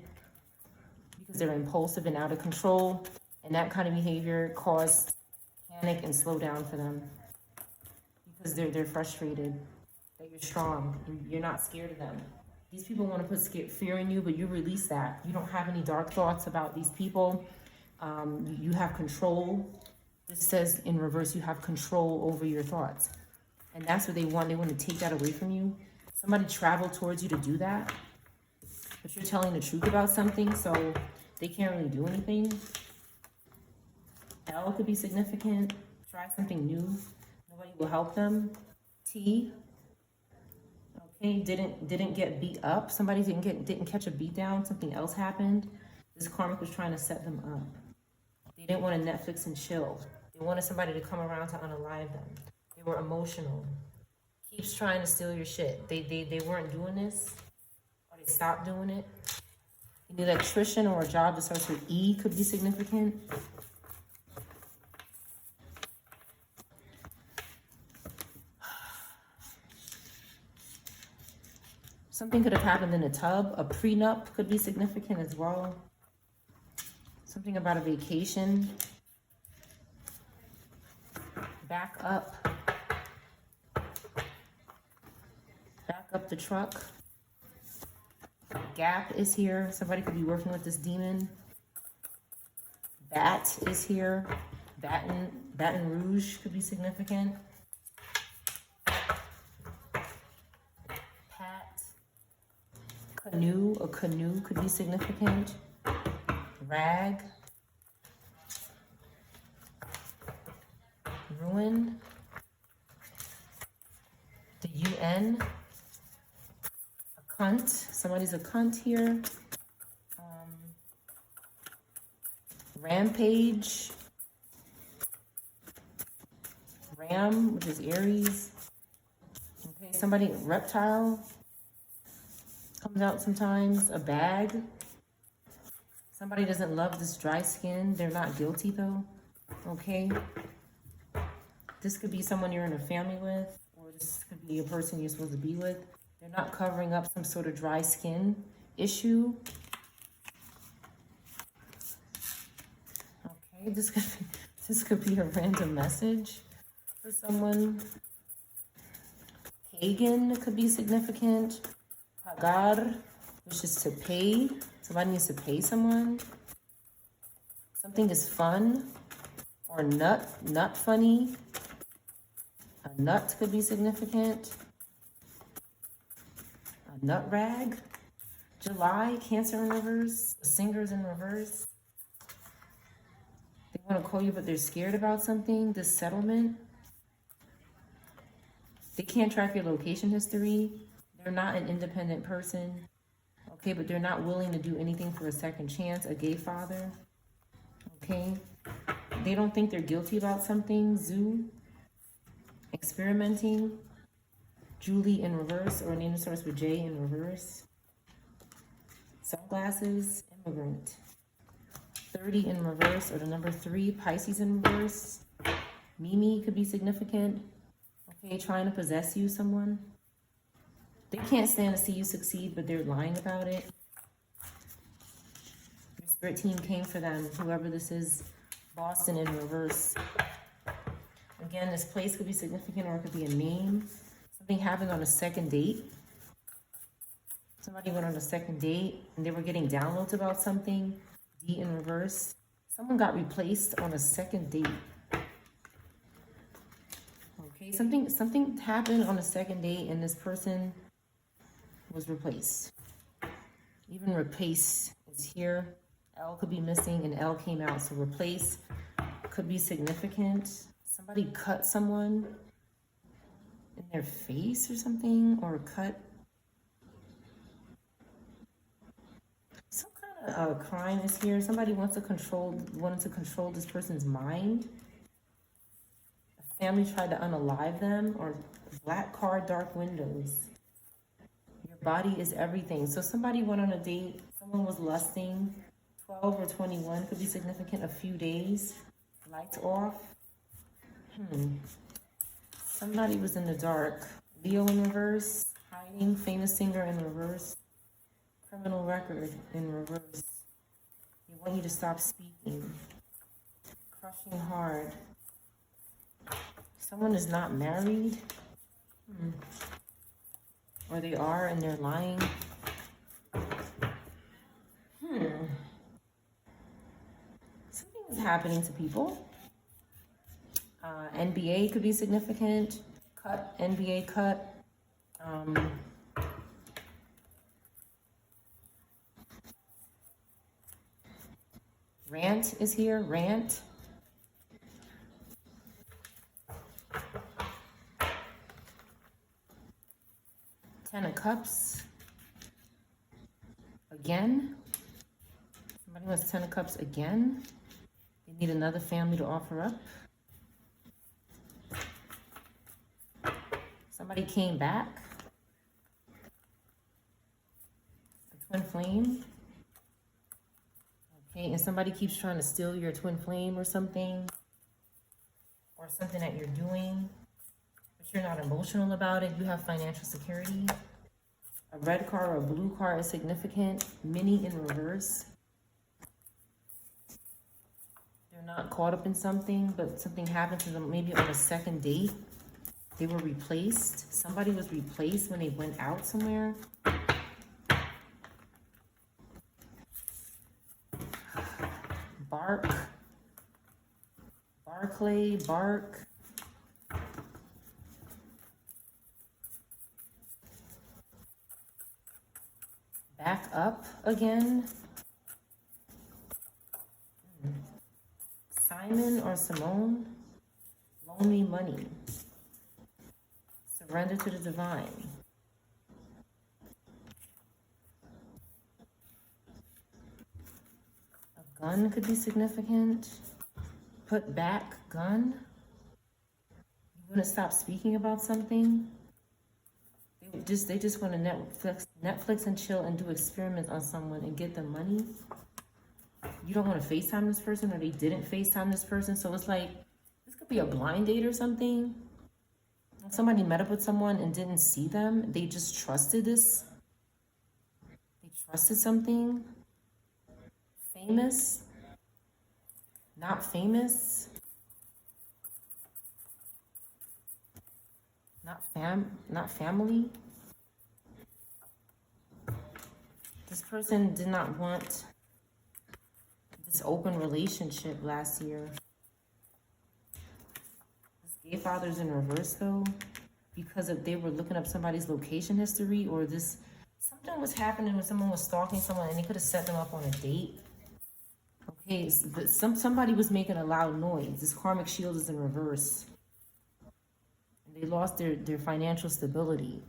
because they're impulsive and out of control. And that kind of behavior caused panic and slow down for them because they're frustrated that you're strong and you're not scared of them. These people want to put fear in you, but you release that. You don't have any dark thoughts about these people. You have control. This says in reverse, you have control over your thoughts. And that's what they want. They want to take that away from you. Somebody traveled towards you to do that. But you're telling the truth about something, so they can't really do anything. L could be significant. Try something new. Nobody will help them. T. Didn't get beat up. Somebody didn't catch a beat down. Something else happened. This karmic was trying to set them up. They didn't want to Netflix and chill. They wanted somebody to come around to unalive them. They were emotional. Keeps trying to steal your shit. They weren't doing this, or they stopped doing it. An electrician or a job that starts with E could be significant. Something could have happened in a tub. A prenup could be significant as well. Something about a vacation. Back up. Back up the truck. Gap is here. Somebody could be working with this demon. Bat is here. Baton Rouge could be significant. Pat. Canoe. A canoe could be significant. Rag. Ruin. The UN. A cunt. Somebody's a cunt here. Rampage. Ram, which is Aries. Okay, somebody, reptile comes out sometimes. A bag. Somebody doesn't love this dry skin. They're not guilty though. Okay. This could be someone you're in a family with, or this could be a person you're supposed to be with. They're not covering up some sort of dry skin issue. Okay, this could be a random message for someone. Pagan could be significant. Pagar, which is to pay. Somebody needs to pay someone. Something is fun. Or nut funny. A nut could be significant. A nut rag. July, Cancer in reverse. Singers in reverse. They want to call you, but they're scared about something. This settlement. They can't track your location history. They're not an independent person. Okay, but they're not willing to do anything for a second chance. A gay father. Okay. They don't think they're guilty about something. Zoo. Experimenting. Julie in reverse, or a name that starts with J in reverse. Sunglasses. Immigrant. 30 in reverse, or the number 3. Pisces in reverse. Mimi could be significant. Okay, trying to possess you, someone. They can't stand to see you succeed, but they're lying about it. Your spirit team came for them, whoever this is. Boston in reverse. Again, this place could be significant, or it could be a name. Something happened on a second date. Somebody went on a second date, and they were getting downloads about something. D in reverse. Someone got replaced on a second date. Okay, something happened on a second date, and this person was replaced. Even replace is here. L could be missing, and L came out. So replace could be significant. Somebody cut someone in their face or something, or cut some kind of crime is here. Somebody wanted to control this person's mind. A family tried to unalive them, or black car, dark windows. Your body is everything. So somebody went on a date. Someone was lusting. 12 or 21 could be significant. A few days. Lights off. Somebody was in the dark. Leo in reverse. Hiding. Famous singer in reverse. Criminal record in reverse. They want you to stop speaking. Crushing hard. Someone is not married. Or they are, and they're lying. Something is happening to people. NBA could be significant. Cut, NBA cut. Rant is here, rant. Ten of Cups. Again. Somebody wants 10 of Cups again. They need another family to offer up. Somebody came back. A twin flame. Okay, and somebody keeps trying to steal your twin flame or something. Or something that you're doing. But you're not emotional about it. You have financial security. A red car or a blue car is significant. Mini in reverse. They're not caught up in something, but something happened to them maybe on a second date. They were replaced. Somebody was replaced when they went out somewhere. Bark clay, bark. Back up again. Simon or Simone. Loan me money. Surrender to the divine. A gun could be significant. Put back gun. You want to stop speaking about something. They just want to Netflix and chill and do experiments on someone and get them money. You don't want to FaceTime this person, or they didn't FaceTime this person. So it's like, this could be a blind date or something. Somebody met up with someone and didn't see them. They just trusted this. They trusted something. Famous. Not famous. Not family. This person did not want this open relationship last year. This gay father's in reverse though, because if they were looking up somebody's location history, or this something was happening when someone was stalking someone and they could have set them up on a date. Okay, but somebody was making a loud noise. This karmic shield is in reverse. And they lost their financial stability.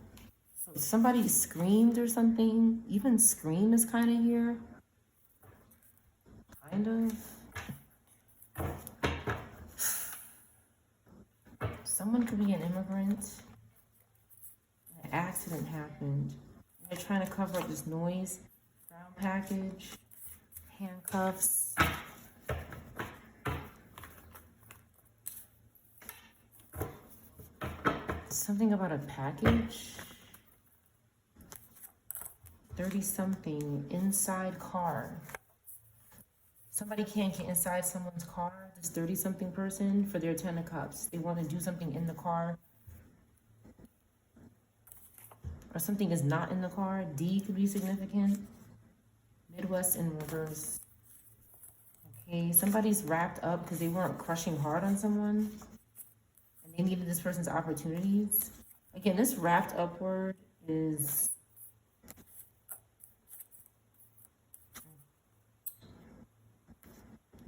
So somebody screamed or something. Even scream is kind of here. Kind of. Someone could be an immigrant. An accident happened. They're trying to cover up this noise. Brown package. Handcuffs. Something about a package. 30-something inside car. Somebody can't get inside someone's car, this 30-something person, for their 10 of cups. They want to do something in the car. Or something is not in the car. D could be significant. Midwest in reverse. Okay, somebody's wrapped up because they weren't crushing hard on someone. And they needed this person's opportunities. Again, this wrapped upward is...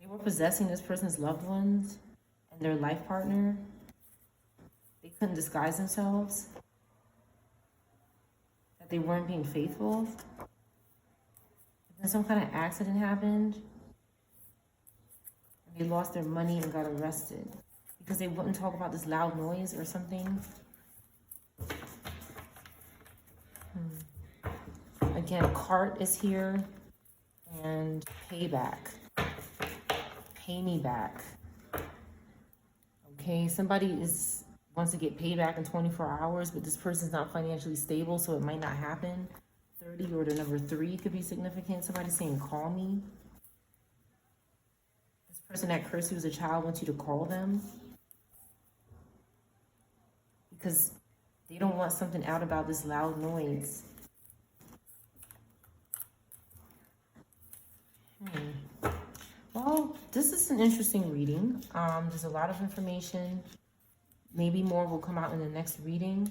They were possessing this person's loved ones and their life partner. They couldn't disguise themselves. That they weren't being faithful. And some kind of accident happened. And they lost their money and got arrested because they wouldn't talk about this loud noise or something. Again, cart is here and payback. Pay me back. Okay, somebody wants to get payback in 24 hours, but this person's not financially stable, so it might not happen. 30 or the number 3 could be significant. Somebody saying, call me. This person that cursed you as a child wants you to call them. Because they don't want something out about this loud noise. Well, this is an interesting reading. There's a lot of information. Maybe more will come out in the next reading.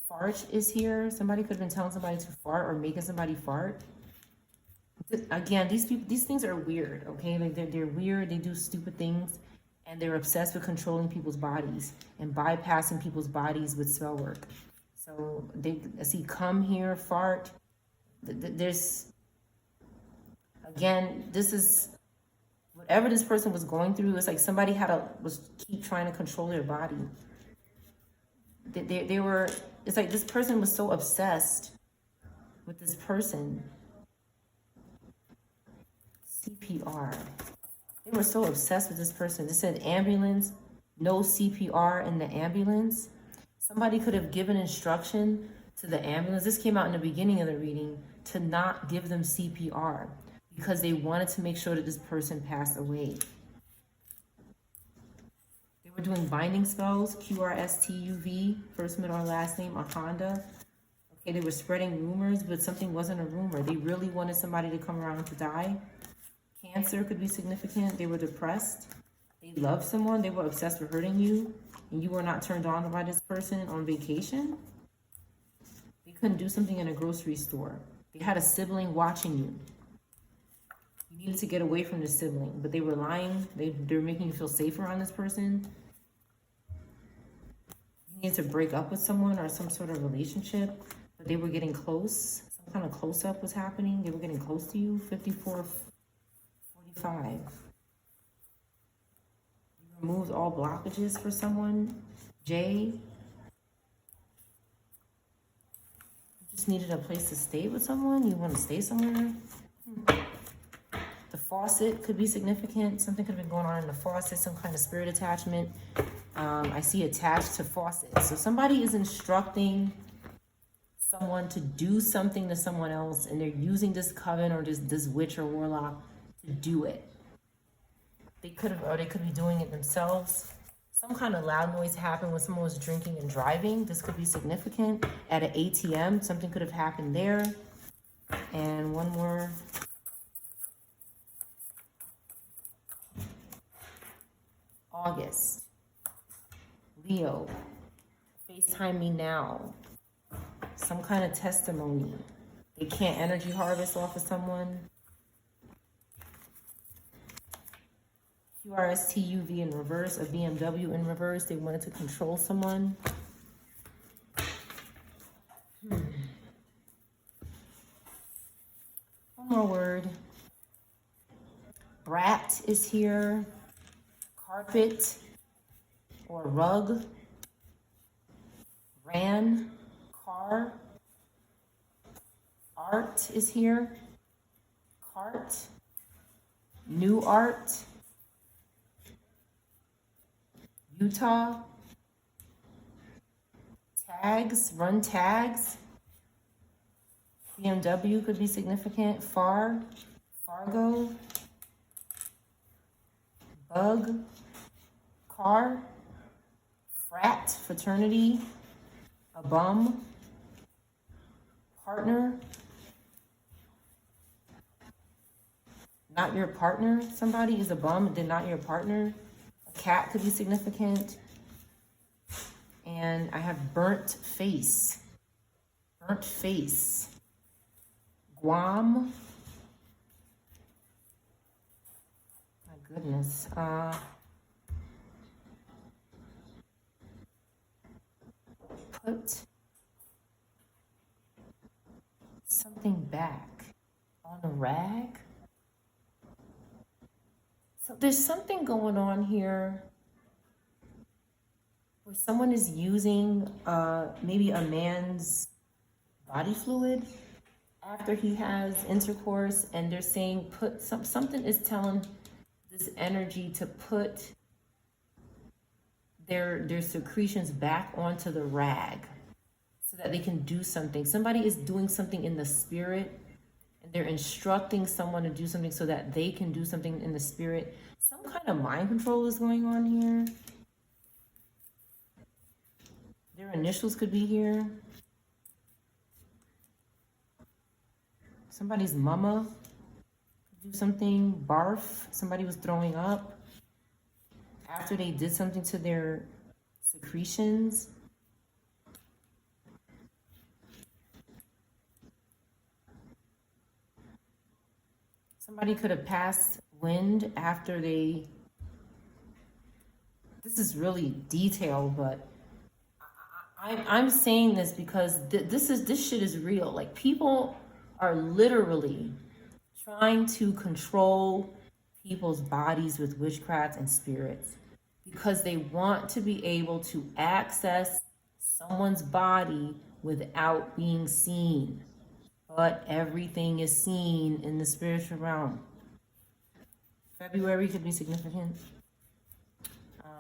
Fart is here. Somebody could have been telling somebody to fart or making somebody fart. Again, these things are weird, okay? Like they're weird. They do stupid things, and they're obsessed with controlling people's bodies and bypassing people's bodies with spell work. So they see come here, fart. There's again, this is whatever this person was going through. It's like somebody was keep trying to control their body. They were. It's like this person was so obsessed with this person. CPR. They were so obsessed with this person. They said ambulance, no CPR in the ambulance. Somebody could have given instruction to the ambulance. This came out in the beginning of the reading, to not give them CPR because they wanted to make sure that this person passed away. They were doing binding spells, QRSTUV, first, middle, or last name, or Honda. Okay, they were spreading rumors, but something wasn't a rumor. They really wanted somebody to come around to die. Cancer could be significant. They were depressed. They love someone, they were obsessed with hurting you, and you were not turned on by this person on vacation. They couldn't do something in a grocery store. They had a sibling watching you. You needed to get away from the sibling, but they were lying. They're making you feel safe around this person. You needed to break up with someone or some sort of relationship, but they were getting close. Some kind of close-up was happening. They were getting close to you. 54, 45. You removed all blockages for someone. J. You just needed a place to stay with someone. You want to stay somewhere. The faucet could be significant. Something could have been going on in the faucet, some kind of spirit attachment. I see attached to faucet. So somebody is instructing someone to do something to someone else, and they're using this coven or this witch or warlock to do it. They could be doing it themselves. Some kind of loud noise happened when someone was drinking and driving. This could be significant. At an ATM, something could have happened there. And one more. August. Leo. FaceTime me now. Some kind of testimony. They can't energy harvest off of someone. QRSTUV in reverse, a BMW in reverse. They wanted to control someone. One more word. Brat is here. Carpet or rug. Ran. Car. Art is here. Cart. New art. Utah. Tags. Run tags. BMW could be significant. Fargo. Bug. Car. Frat. Fraternity. A bum. Partner. Not your partner. Somebody is a bum, then not your partner. A cat could be significant. And I have burnt face. Burnt face. Guam. My goodness. Put something back on a rag. So there's something going on here where someone is using maybe a man's body fluid after he has intercourse, and they're saying something is telling this energy to put their secretions back onto the rag so that they can do something. Somebody is doing something in the spirit, and they're instructing someone to do something so that they can do something in the spirit. Some kind of mind control is going on here. Their initials could be here. Somebody's mama could do something. Barf. Somebody was throwing up after they did something to their secretions. Somebody could have passed wind after they... This is really detailed, but I'm saying this because this shit is real. Like, people are literally trying to control people's bodies with witchcraft and spirits because they want to be able to access someone's body without being seen. But everything is seen in the spiritual realm. February could be significant.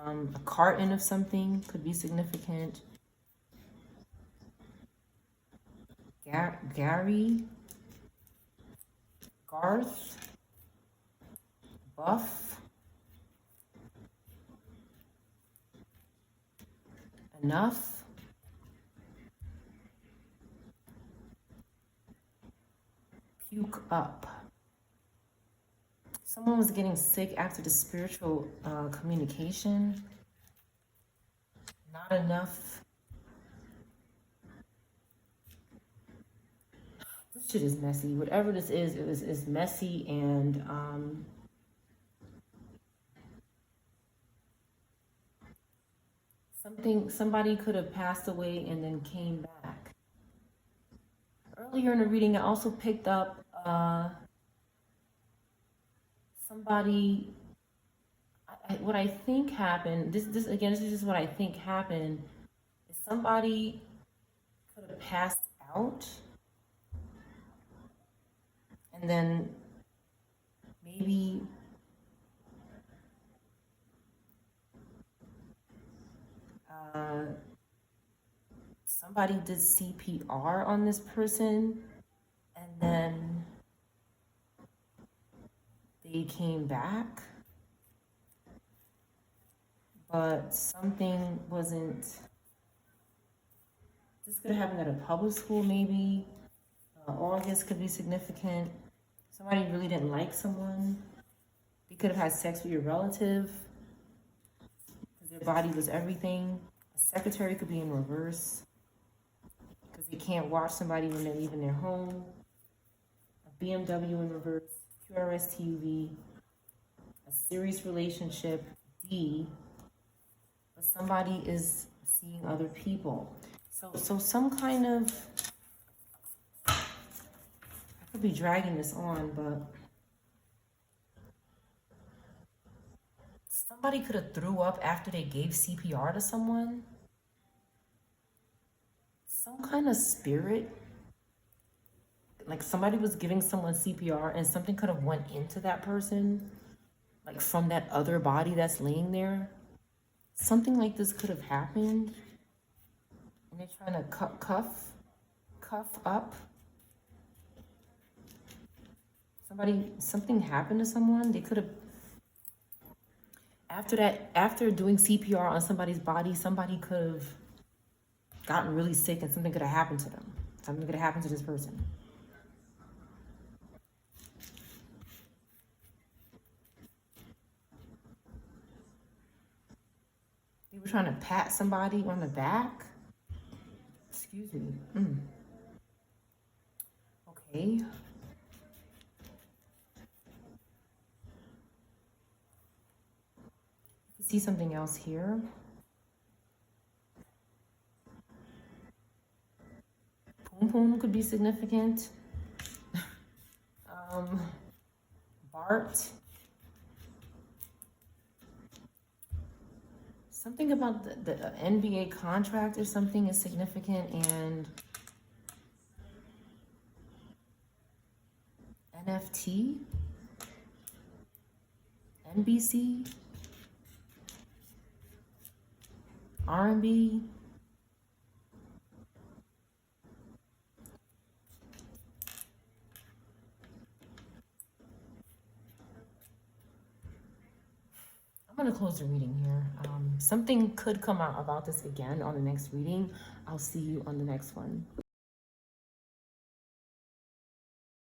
A carton of something could be significant. Gary. Garth. Buff. Enough. Puke up. Someone was getting sick after the spiritual communication. Not enough. This shit is messy. Whatever this is messy, and somebody could have passed away and then came back. Earlier in the reading, I also picked up somebody. What I think happened. This is just what I think happened. Is somebody could have passed out, and then maybe somebody did CPR on this person, and then they came back, but something wasn't. This could have happened at a public school, maybe. August could be significant. Somebody really didn't like someone. They could have had sex with your relative because their body was everything. A secretary could be in reverse because they can't watch somebody when they're leaving their home. A BMW in reverse, QRS TV, a serious relationship, D, but somebody is seeing other people. So some kind of, I could be dragging this on, but somebody could have threw up after they gave CPR to someone. Some kind of spirit, like somebody was giving someone CPR and something could have went into that person, like from that other body that's laying there. Something like this could have happened. And they're trying to cuff up. Something happened to someone. They could have, after doing CPR on somebody's body, somebody could have gotten really sick and something could have happened to them. Something could have happened to this person. They were trying to pat somebody on the back. Excuse me. Okay. See something else here. Poom poom could be significant. Bart. Something about the NBA contract or something is significant, and NFT, NBC, R&B. I'm going to close the reading here. Something could come out about this again on the next reading. I'll see you on the next one.